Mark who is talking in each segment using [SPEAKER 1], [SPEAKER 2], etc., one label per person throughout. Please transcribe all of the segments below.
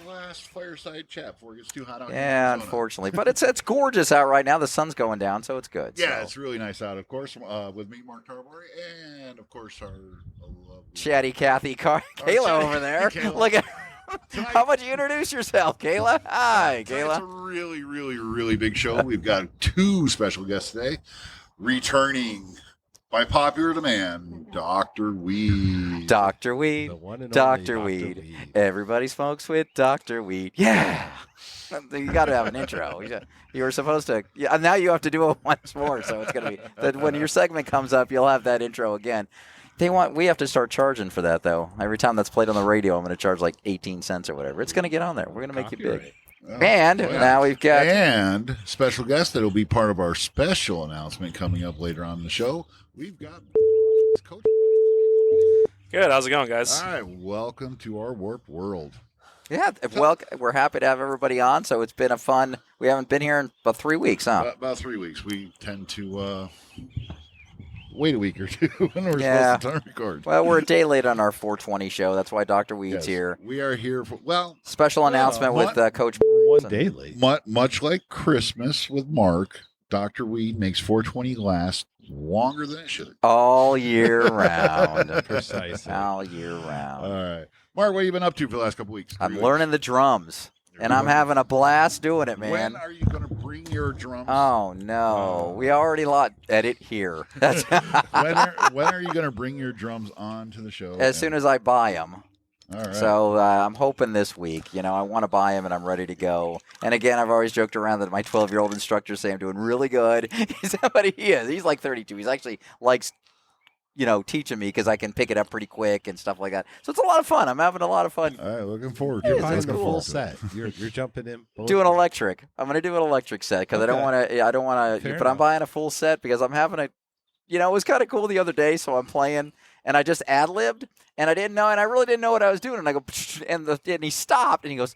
[SPEAKER 1] last fireside chat before it gets too hot out.
[SPEAKER 2] Yeah, unfortunately, but it's gorgeous out right now. The sun's going down, so it's good.
[SPEAKER 1] Yeah,
[SPEAKER 2] so.
[SPEAKER 1] It's really nice out. Of course, with me, Mark Tarbori, and of course our lovely
[SPEAKER 2] Chatty Kathy Kayla over there.
[SPEAKER 1] Kayla.
[SPEAKER 2] Look at how much you introduce yourself, Kayla. Hi, Kayla.
[SPEAKER 1] It's a really, really, really big show. We've got 2 special guests today, returning by popular demand, Dr. Weed.
[SPEAKER 2] Dr. Weed.
[SPEAKER 3] The one and
[SPEAKER 2] Dr.
[SPEAKER 3] only
[SPEAKER 2] Weed. Everybody smokes with Dr. Weed. Yeah. You got to have an intro. You were supposed to. Yeah, now you have to do it once more. So it's going to be that when your segment comes up, you'll have that intro again. We have to start charging for that, though. Every time that's played on the radio, I'm going to charge like 18 cents or whatever. It's going to get on there. We're going to make you big.
[SPEAKER 1] Oh,
[SPEAKER 2] and now we've got.
[SPEAKER 1] And special guest that will be part of our special announcement coming up later on in the show. We've got Coach.
[SPEAKER 4] Good. How's it going, guys?
[SPEAKER 1] All right. Welcome to our Warped World.
[SPEAKER 2] Yeah, well, we're happy to have everybody on. So it's been a fun. We haven't been here in about 3 weeks, huh?
[SPEAKER 1] About 3 weeks. We tend to wait a week or two when we're supposed to record.
[SPEAKER 2] Well, we're a day late on our 420 show. That's why Dr. Weed's here.
[SPEAKER 1] We are here for
[SPEAKER 2] special announcement with Coach.
[SPEAKER 3] One day late.
[SPEAKER 1] Much like Christmas with Mark, Dr. Weed makes 420 last longer than it should.
[SPEAKER 2] All year round.
[SPEAKER 3] Precisely.
[SPEAKER 2] All year round.
[SPEAKER 1] All right. Mark, what have you been up to for the last couple weeks?
[SPEAKER 2] I'm learning the drums, and I'm having a blast doing it, man.
[SPEAKER 1] When are you going to bring your drums?
[SPEAKER 2] Oh, no. We already edit here.
[SPEAKER 1] When are you going to bring your drums on to the show?
[SPEAKER 2] As soon as I buy them.
[SPEAKER 1] All right.
[SPEAKER 2] So I'm hoping this week. I want to buy them, and I'm ready to go. And again, I've always joked around that my 12-year-old instructors say I'm doing really good. He's what he is. He's like 32. He's actually likes, teaching me because I can pick it up pretty quick and stuff like that. So it's a lot of fun. I'm having a lot of fun.
[SPEAKER 1] All right, looking forward to
[SPEAKER 3] You're
[SPEAKER 1] it.
[SPEAKER 3] buying the
[SPEAKER 2] cool.
[SPEAKER 3] full set. You're jumping in.
[SPEAKER 2] Doing electric. I'm going to do an electric set because I don't want to. But I'm buying a full set because I'm having a. It was kind of cool the other day. So I'm playing. And I just ad-libbed, and I didn't know, and I really didn't know what I was doing. And I go, and he stopped, and he goes,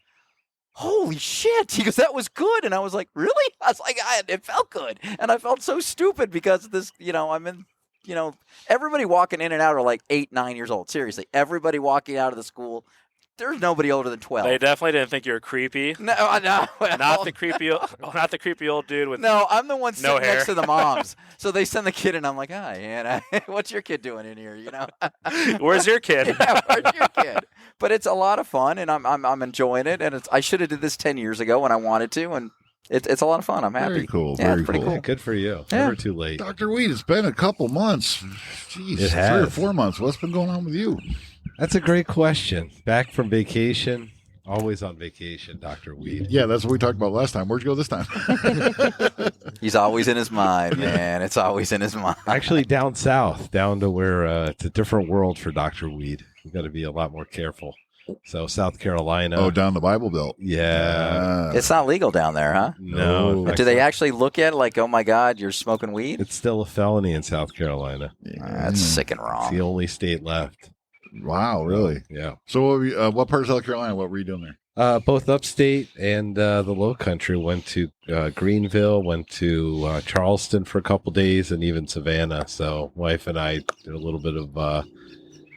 [SPEAKER 2] holy shit. He goes, that was good. And I was like, really? I was like, it felt good. And I felt so stupid because this, I'm in, everybody walking in and out are like 8, 9 years old. Seriously, everybody walking out of the school. There's nobody older than 12.
[SPEAKER 4] They definitely didn't think you were creepy.
[SPEAKER 2] No.
[SPEAKER 4] Not the creepy old dude with
[SPEAKER 2] No, I'm the one sitting
[SPEAKER 4] no hair.
[SPEAKER 2] next to the moms. So they send the kid, and I'm like, hi, Anna, what's your kid doing in here?
[SPEAKER 4] Where's your kid?
[SPEAKER 2] Yeah, where's your kid? But it's a lot of fun, and I'm enjoying it. And I should have did this 10 years ago when I wanted to, and it's a lot of fun. I'm happy.
[SPEAKER 1] Very cool.
[SPEAKER 2] Yeah,
[SPEAKER 1] Very
[SPEAKER 2] it's pretty
[SPEAKER 1] cool.
[SPEAKER 2] cool.
[SPEAKER 3] Good for you.
[SPEAKER 2] Yeah.
[SPEAKER 3] Never too late.
[SPEAKER 1] Dr. Weed, it's been a couple months. Jeez,
[SPEAKER 3] It
[SPEAKER 1] 3
[SPEAKER 3] has.
[SPEAKER 1] or 4 months. What's been going on with you?
[SPEAKER 3] That's a great question. Back from vacation. Always on vacation, Dr. Weed.
[SPEAKER 1] Yeah, that's what we talked about last time. Where'd you go this time?
[SPEAKER 2] He's always in his mind, man. It's always in his mind.
[SPEAKER 3] Actually, down south, down to where it's a different world for Dr. Weed. We've got to be a lot more careful. So, South Carolina.
[SPEAKER 1] Oh, down the Bible Belt.
[SPEAKER 3] Yeah.
[SPEAKER 2] It's not legal down there, huh?
[SPEAKER 3] No. in fact,
[SPEAKER 2] Do they actually look at it like, oh, my God, you're smoking weed?
[SPEAKER 3] It's still a felony in South Carolina.
[SPEAKER 2] That's sick and
[SPEAKER 3] It's
[SPEAKER 2] wrong.
[SPEAKER 3] the only state left.
[SPEAKER 1] Wow, really?
[SPEAKER 3] Yeah.
[SPEAKER 1] So what part of South Carolina, what were you doing there?
[SPEAKER 3] Both upstate and the low country. Went to Greenville, went to Charleston for a couple days, and even Savannah. So wife and I did a little bit of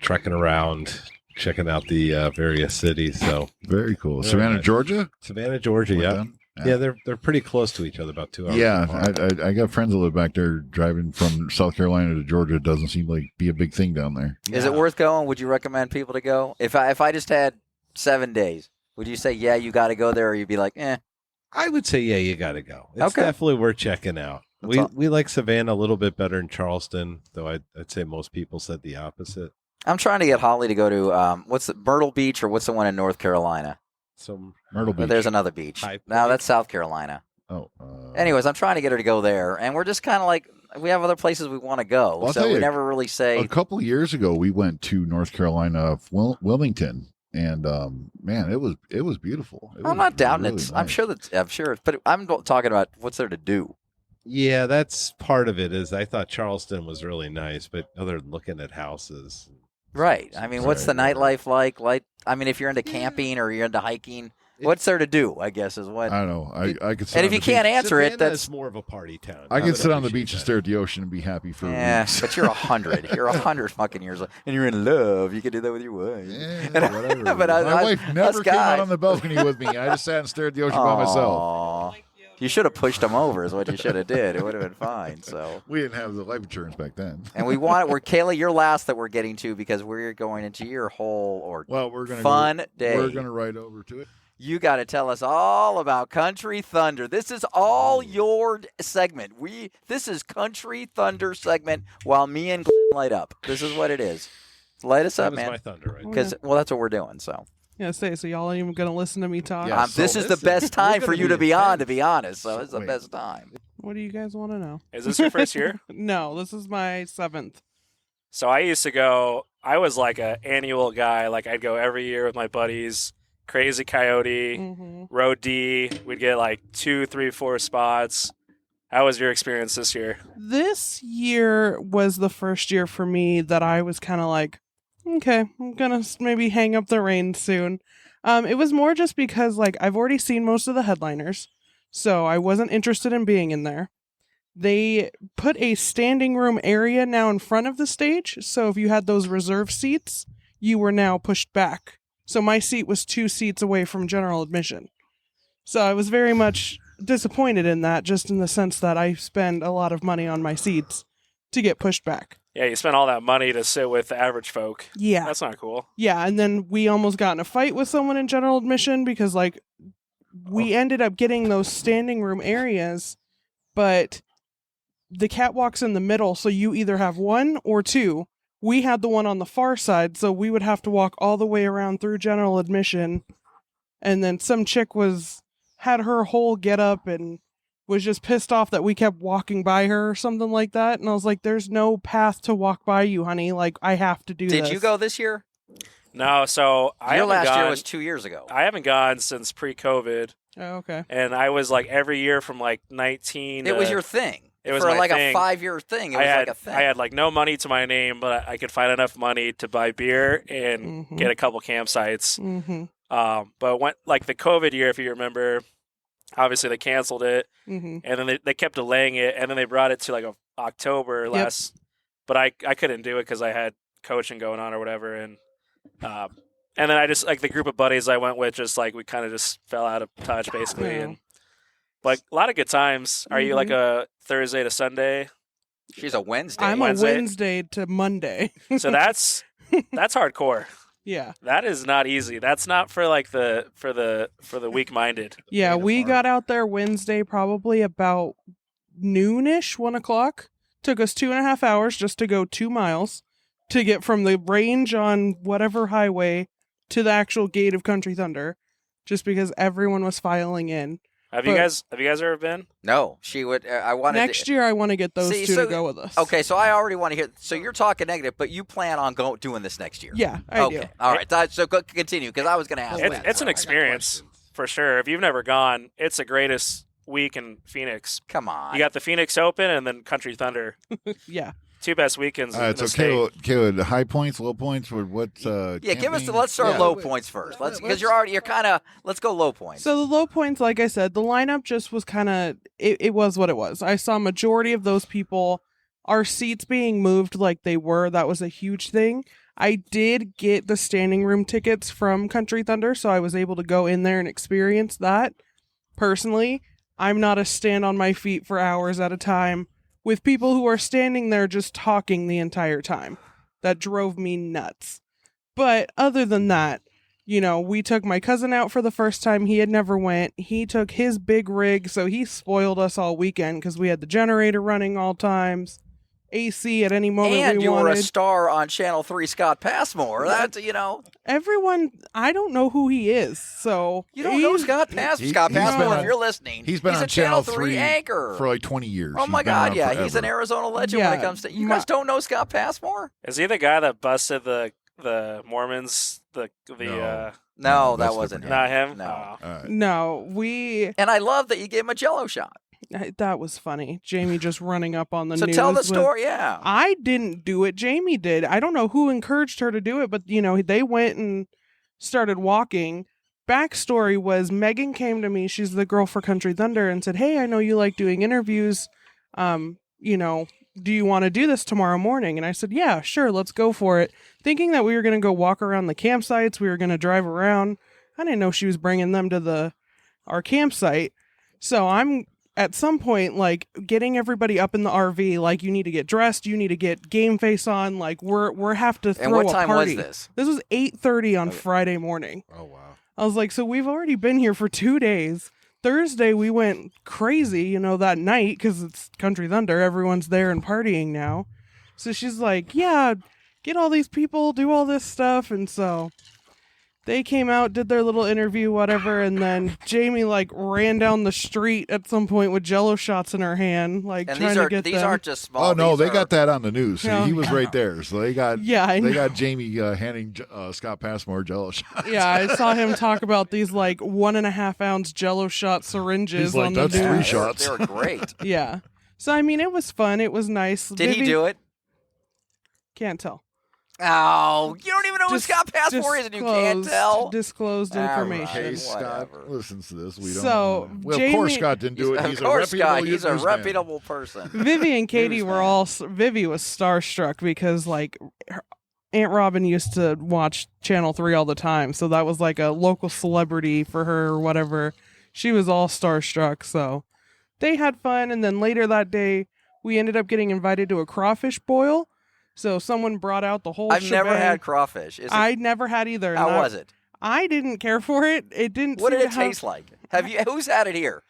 [SPEAKER 3] trekking around, checking out the various cities. So
[SPEAKER 1] Very cool.
[SPEAKER 3] Very
[SPEAKER 1] Savannah,
[SPEAKER 3] nice.
[SPEAKER 1] Georgia?
[SPEAKER 3] Savannah, Georgia,
[SPEAKER 1] Went
[SPEAKER 3] yeah.
[SPEAKER 1] down?
[SPEAKER 3] Yeah, they're pretty close to each other, about 2 hours.
[SPEAKER 1] Yeah,
[SPEAKER 3] apart.
[SPEAKER 1] I got friends that live back there. Driving from South Carolina to Georgia doesn't seem like be a big thing down there.
[SPEAKER 2] Is it worth going? Would you recommend people to go? If I just had 7 days, would you say, yeah, you got to go there, or you'd be like, eh?
[SPEAKER 3] I would say, yeah, you got to go. It's
[SPEAKER 2] Okay.
[SPEAKER 3] definitely worth checking out. We like Savannah a little bit better than Charleston, though I'd say most people said the opposite.
[SPEAKER 2] I'm trying to get Holly to go to, what's the Myrtle Beach, or what's the one in North Carolina?
[SPEAKER 3] So
[SPEAKER 1] Myrtle Beach.
[SPEAKER 2] There's another beach.
[SPEAKER 3] High
[SPEAKER 2] No,
[SPEAKER 3] Point.
[SPEAKER 2] that's South Carolina.
[SPEAKER 1] Oh.
[SPEAKER 2] Anyways, I'm trying to get her to go there, and we're just kind of like, we have other places we want to go,
[SPEAKER 1] Well, I'll
[SPEAKER 2] so
[SPEAKER 1] tell
[SPEAKER 2] we
[SPEAKER 1] you,
[SPEAKER 2] never really say.
[SPEAKER 1] A couple years ago, we went to North Carolina, Wilmington, and man, it was beautiful. It
[SPEAKER 2] I'm
[SPEAKER 1] was
[SPEAKER 2] not doubting
[SPEAKER 1] really
[SPEAKER 2] it.
[SPEAKER 1] nice.
[SPEAKER 2] I'm sure, but I'm talking about what's there to do.
[SPEAKER 3] yeah, that's part of it. Is I thought Charleston was really nice, but other than looking at houses,
[SPEAKER 2] Right. I mean, what's the
[SPEAKER 1] Right.
[SPEAKER 2] nightlife like? Like, I mean, if you're into camping or you're into hiking, What's there to do? I guess is what.
[SPEAKER 1] I don't know. I could. Sit
[SPEAKER 2] And
[SPEAKER 1] on
[SPEAKER 2] if you
[SPEAKER 1] the
[SPEAKER 2] can't
[SPEAKER 1] beach.
[SPEAKER 2] answer it,
[SPEAKER 3] Savannah
[SPEAKER 2] that's
[SPEAKER 3] is more of a party town.
[SPEAKER 1] I
[SPEAKER 3] Now
[SPEAKER 1] can
[SPEAKER 3] that
[SPEAKER 1] sit on the
[SPEAKER 3] appreciate
[SPEAKER 1] beach and
[SPEAKER 3] that.
[SPEAKER 1] stare at the ocean and be happy for
[SPEAKER 2] yeah.
[SPEAKER 1] weeks.
[SPEAKER 2] But you're 100. You're 100 fucking years old, and you're in love. You can do that with your wife.
[SPEAKER 1] Yeah,
[SPEAKER 2] And-
[SPEAKER 1] whatever.
[SPEAKER 2] but
[SPEAKER 1] My wife never came
[SPEAKER 2] guys.
[SPEAKER 1] out on the balcony with me. I just sat and stared at the ocean by myself.
[SPEAKER 2] Aw. You should have pushed him over. Is what you should have did. It would have been fine. So.
[SPEAKER 1] We didn't have the life insurance back then.
[SPEAKER 2] And we're Kayla, you're last that we're getting to because we're going into your whole
[SPEAKER 1] We're gonna
[SPEAKER 2] fun day.
[SPEAKER 1] We're gonna ride over to it.
[SPEAKER 2] You got to tell us all about Country Thunder. This is all your segment. This is Country Thunder segment while me and Glenn light up. This is what it is. Light us up,
[SPEAKER 3] That was
[SPEAKER 2] man.
[SPEAKER 3] my thunder, right?
[SPEAKER 2] Because that's what we're doing. So
[SPEAKER 5] Yeah, so y'all ain't even gonna listen to me talk.
[SPEAKER 1] Yeah.
[SPEAKER 2] this is the best time for you to be on. To be honest, so it's the
[SPEAKER 1] Wait.
[SPEAKER 2] best time.
[SPEAKER 5] What do you guys want to know?
[SPEAKER 4] Is this your first year?
[SPEAKER 5] No, this is my 7th.
[SPEAKER 4] So I used to go. I was like an annual guy. Like I'd go every year with my buddies. Crazy Coyote,
[SPEAKER 5] Mm-hmm.
[SPEAKER 4] Road D. We'd get like 2, 3, 4 spots. How was your experience this year?
[SPEAKER 5] This year was the first year for me that I was kind of like, okay, I'm gonna maybe hang up the reins soon. It was more just because like I've already seen most of the headliners, so I wasn't interested in being in there. They put a standing room area now in front of the stage, so if you had those reserve seats, you were now pushed back. So my seat was 2 seats away from general admission. So I was very much disappointed in that, just in the sense that I spend a lot of money on my seats to get pushed back.
[SPEAKER 4] Yeah, you spent all that money to sit with the average folk.
[SPEAKER 5] Yeah.
[SPEAKER 4] That's not cool.
[SPEAKER 5] Yeah, and then we almost got in a fight with someone in general admission because, like, we ended up getting those standing room areas, but the catwalk's in the middle, so you either have 1 or 2. We had the one on the far side, so we would have to walk all the way around through general admission, and then some chick had her whole get up and was just pissed off that we kept walking by her or something like that, and I was like, there's no path to walk by you, honey. Like, I have to do this.
[SPEAKER 2] Did you go this year?
[SPEAKER 4] No, so I
[SPEAKER 2] Your
[SPEAKER 4] haven't
[SPEAKER 2] last
[SPEAKER 4] gone,
[SPEAKER 2] year was 2 years ago.
[SPEAKER 4] I haven't gone since pre-COVID,
[SPEAKER 5] Oh, okay.
[SPEAKER 4] and I was like every year from like 19.
[SPEAKER 2] It was your thing.
[SPEAKER 4] It was
[SPEAKER 2] for
[SPEAKER 4] my
[SPEAKER 2] like
[SPEAKER 4] thing.
[SPEAKER 2] a 5-year thing. It was like a thing.
[SPEAKER 4] I had like no money to my name, but I could find enough money to buy beer and
[SPEAKER 5] Mhm.
[SPEAKER 4] get a couple campsites.
[SPEAKER 5] Mm-hmm.
[SPEAKER 4] But when like the COVID year, if you remember, obviously they canceled it,
[SPEAKER 5] Mm-hmm.
[SPEAKER 4] and then they kept delaying it, and then they brought it to like October last. But I couldn't do it because I had coaching going on or whatever, and then I just like the group of buddies I went with, just like we kind of just fell out of touch basically,
[SPEAKER 5] Yeah.
[SPEAKER 4] and like a lot of good times. Are you like a Thursday to Sunday?
[SPEAKER 2] She's a Wednesday.
[SPEAKER 5] I'm
[SPEAKER 4] Wednesday.
[SPEAKER 5] a Wednesday to Monday.
[SPEAKER 4] So that's hardcore.
[SPEAKER 5] Yeah.
[SPEAKER 4] That is not easy. That's not for like for the weak minded.
[SPEAKER 5] Yeah,
[SPEAKER 1] Made it
[SPEAKER 5] we
[SPEAKER 1] hard.
[SPEAKER 5] got out there Wednesday probably about noonish, 1 o'clock. Took us 2.5 hours just to go 2 miles to get from the range on whatever highway to the actual gate of Country Thunder, just because everyone was filing in.
[SPEAKER 4] Have you guys ever been?
[SPEAKER 2] No, she would. I wanted
[SPEAKER 5] Next year, I want to get those
[SPEAKER 2] See,
[SPEAKER 5] two
[SPEAKER 2] so-
[SPEAKER 5] to go with us.
[SPEAKER 2] Okay, so I already want to hear. So you're talking negative, but you plan on doing this next year?
[SPEAKER 5] Yeah, I
[SPEAKER 2] okay.
[SPEAKER 5] do.
[SPEAKER 2] All right. So continue because I was going to ask. that.
[SPEAKER 4] It's an experience for sure. If you've never gone, it's the greatest week in Phoenix.
[SPEAKER 2] Come on.
[SPEAKER 4] You got the Phoenix Open and then Country Thunder.
[SPEAKER 5] Yeah.
[SPEAKER 4] 2 best weekends in
[SPEAKER 1] So
[SPEAKER 4] the state.
[SPEAKER 1] Kayla, the high points, low points, what?
[SPEAKER 2] Yeah, give us.
[SPEAKER 1] camping?
[SPEAKER 2] Let's start
[SPEAKER 1] Yeah.
[SPEAKER 2] low points first. Because you're kind of. Let's go low points.
[SPEAKER 5] So the low points, like I said, the lineup just was kind of, it was what it was. I saw majority of those people, our seats being moved like they were. That was a huge thing. I did get the standing room tickets from Country Thunder, so I was able to go in there and experience that. Personally, I'm not a stand on my feet for hours at a time with people who are standing there just talking the entire time. That drove me nuts. But other than that, you know, we took my cousin out for the first time. He had never went. He took his big rig, so he spoiled us all weekend because we had the generator running all times, AC at any moment
[SPEAKER 2] and
[SPEAKER 5] we
[SPEAKER 2] you
[SPEAKER 5] wanted.
[SPEAKER 2] were a star on Channel 3, Scott Passmore. That's
[SPEAKER 5] Everyone, I don't know who he is, so
[SPEAKER 2] you don't know
[SPEAKER 5] he's-
[SPEAKER 2] Scott Passmore.
[SPEAKER 1] He-
[SPEAKER 2] Scott
[SPEAKER 1] he's been
[SPEAKER 2] Passmore,
[SPEAKER 1] on-
[SPEAKER 2] if you're listening,
[SPEAKER 1] He's been on
[SPEAKER 2] a Channel
[SPEAKER 1] 3
[SPEAKER 2] anchor
[SPEAKER 1] for like 20 years.
[SPEAKER 2] Oh my
[SPEAKER 1] He's been
[SPEAKER 2] God,
[SPEAKER 1] on
[SPEAKER 2] yeah, he's an
[SPEAKER 1] forever.
[SPEAKER 2] Arizona legend when it
[SPEAKER 5] Yeah,
[SPEAKER 2] comes to. You guys don't know Scott Passmore?
[SPEAKER 4] Is he the guy that busted the Mormons?
[SPEAKER 1] No.
[SPEAKER 2] No, that
[SPEAKER 1] that's
[SPEAKER 2] wasn't
[SPEAKER 1] different.
[SPEAKER 2] him.
[SPEAKER 4] Not him.
[SPEAKER 2] No.
[SPEAKER 4] Oh.
[SPEAKER 1] All right.
[SPEAKER 5] No, we.
[SPEAKER 2] And I love that you gave him a Jello shot.
[SPEAKER 5] That was funny. Jamie just running up on the
[SPEAKER 2] So
[SPEAKER 5] news.
[SPEAKER 2] tell the
[SPEAKER 5] with-
[SPEAKER 2] story. Yeah.
[SPEAKER 5] I didn't do it. Jamie did. I don't know who encouraged her to do it, but you know, they went and started walking. backstory was Megan came to me. She's the girl for Country Thunder and said, "Hey, I know you like doing interviews. You know, do you want to do this tomorrow morning?" And I said, "Yeah, sure. Let's go for it." Thinking that we were going to go walk around the campsites. We were going to drive around. I didn't know she was bringing them to our campsite. So I'm at some point like getting everybody up in the RV. Like, you need to get dressed. You need to get game face on. Like, we're have to throw a party.
[SPEAKER 2] And what time was this?
[SPEAKER 5] This was 8:30 on Friday morning.
[SPEAKER 3] Oh, wow.
[SPEAKER 5] I was like, so we've already been here for 2 days. Thursday, we went crazy, that night, because it's Country Thunder. Everyone's there and partying now. So she's like, yeah, get all these people, do all this stuff. And so they came out, did their little interview, whatever. And then Jamie, ran down the street at some point with Jell-O shots in her hand,
[SPEAKER 2] and
[SPEAKER 5] trying to get
[SPEAKER 2] these
[SPEAKER 5] them.
[SPEAKER 2] aren't just small.
[SPEAKER 1] Oh no,
[SPEAKER 2] these
[SPEAKER 1] they got that on the news.
[SPEAKER 5] Yeah.
[SPEAKER 1] He was right there, so they got
[SPEAKER 5] I know.
[SPEAKER 1] got Jamie handing Scott Passmore Jell-O shots.
[SPEAKER 5] Yeah, I saw him talk about these 1.5 ounce Jell-O shot syringes
[SPEAKER 1] He's like,
[SPEAKER 5] on the
[SPEAKER 1] "That's
[SPEAKER 5] news.
[SPEAKER 1] 3 shots."
[SPEAKER 2] They were great.
[SPEAKER 5] Yeah. So I mean, it was fun. It was nice.
[SPEAKER 2] Did he do it?
[SPEAKER 5] Can't tell.
[SPEAKER 2] Oh, you don't even know who Scott Passmore is, and you can't tell.
[SPEAKER 5] Disclosed
[SPEAKER 2] All
[SPEAKER 5] information.
[SPEAKER 2] right.
[SPEAKER 1] Hey, Scott
[SPEAKER 2] Whatever.
[SPEAKER 1] listens to this. We don't.
[SPEAKER 5] So,
[SPEAKER 1] well, of course,
[SPEAKER 5] Jamie-
[SPEAKER 1] Scott didn't do it.
[SPEAKER 2] Of
[SPEAKER 1] He's
[SPEAKER 2] course,
[SPEAKER 1] a reputable
[SPEAKER 2] Scott. He's a
[SPEAKER 1] newsman.
[SPEAKER 2] reputable person.
[SPEAKER 5] Vivi and Katie were
[SPEAKER 2] Newsman.
[SPEAKER 5] Vivi was starstruck because her Aunt Robin used to watch Channel 3 all the time, so that was like a local celebrity for her or whatever. She was all starstruck, so they had fun. And then later that day, we ended up getting invited to a crawfish boil. So someone brought out the whole
[SPEAKER 2] I've
[SPEAKER 5] shebang.
[SPEAKER 2] never had crawfish. Is it,
[SPEAKER 5] I never had either.
[SPEAKER 2] how
[SPEAKER 5] and
[SPEAKER 2] was it?
[SPEAKER 5] I didn't care for it. It didn't.
[SPEAKER 2] What
[SPEAKER 5] seem
[SPEAKER 2] did it
[SPEAKER 5] to have-
[SPEAKER 2] taste like? Have you? Who's had it here?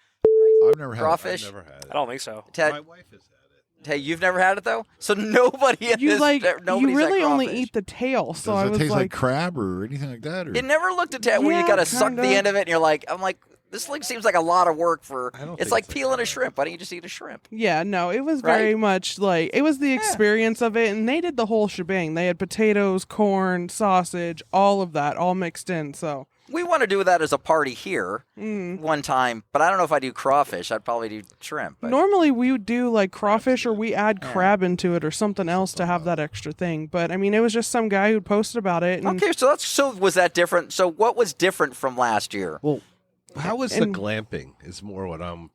[SPEAKER 1] I've never had
[SPEAKER 2] Crawfish?
[SPEAKER 3] I've never had it.
[SPEAKER 4] I don't think so.
[SPEAKER 2] Ted,
[SPEAKER 3] My wife has had it.
[SPEAKER 2] hey, you've never had it though. So nobody in
[SPEAKER 5] You
[SPEAKER 2] this.
[SPEAKER 5] you
[SPEAKER 2] nobody's
[SPEAKER 5] really
[SPEAKER 2] had
[SPEAKER 5] only
[SPEAKER 2] crawfish.
[SPEAKER 5] eat the tail. So
[SPEAKER 1] Does
[SPEAKER 5] I
[SPEAKER 1] it
[SPEAKER 5] was
[SPEAKER 1] taste like
[SPEAKER 5] like,
[SPEAKER 1] crab or anything like that? Or?
[SPEAKER 2] It never looked at that where you
[SPEAKER 5] Yeah,
[SPEAKER 2] gotta suck
[SPEAKER 5] kinda.
[SPEAKER 2] the end of it, and you're like, I'm like, this thing seems like a lot of work for.
[SPEAKER 3] I don't
[SPEAKER 2] It's
[SPEAKER 3] think
[SPEAKER 2] like
[SPEAKER 3] it's a
[SPEAKER 2] peeling a
[SPEAKER 3] crab.
[SPEAKER 2] shrimp. Why don't you just eat a shrimp?
[SPEAKER 5] yeah, no, it was
[SPEAKER 2] Right?
[SPEAKER 5] very much like it was the experience of it, and they did the whole shebang. They had potatoes, corn, sausage, all of that, all mixed in. So
[SPEAKER 2] We want to do that as a party here one time, but I don't know if I do crawfish. I'd probably do shrimp. But
[SPEAKER 5] normally we would do like crawfish, or we add crab into it, or something else to have that extra thing. But I mean, it was just some guy who posted about it. And
[SPEAKER 2] okay, so was that different? So what was different from last year?
[SPEAKER 3] Well, how was the
[SPEAKER 5] And-
[SPEAKER 3] glamping? Is more what I'm.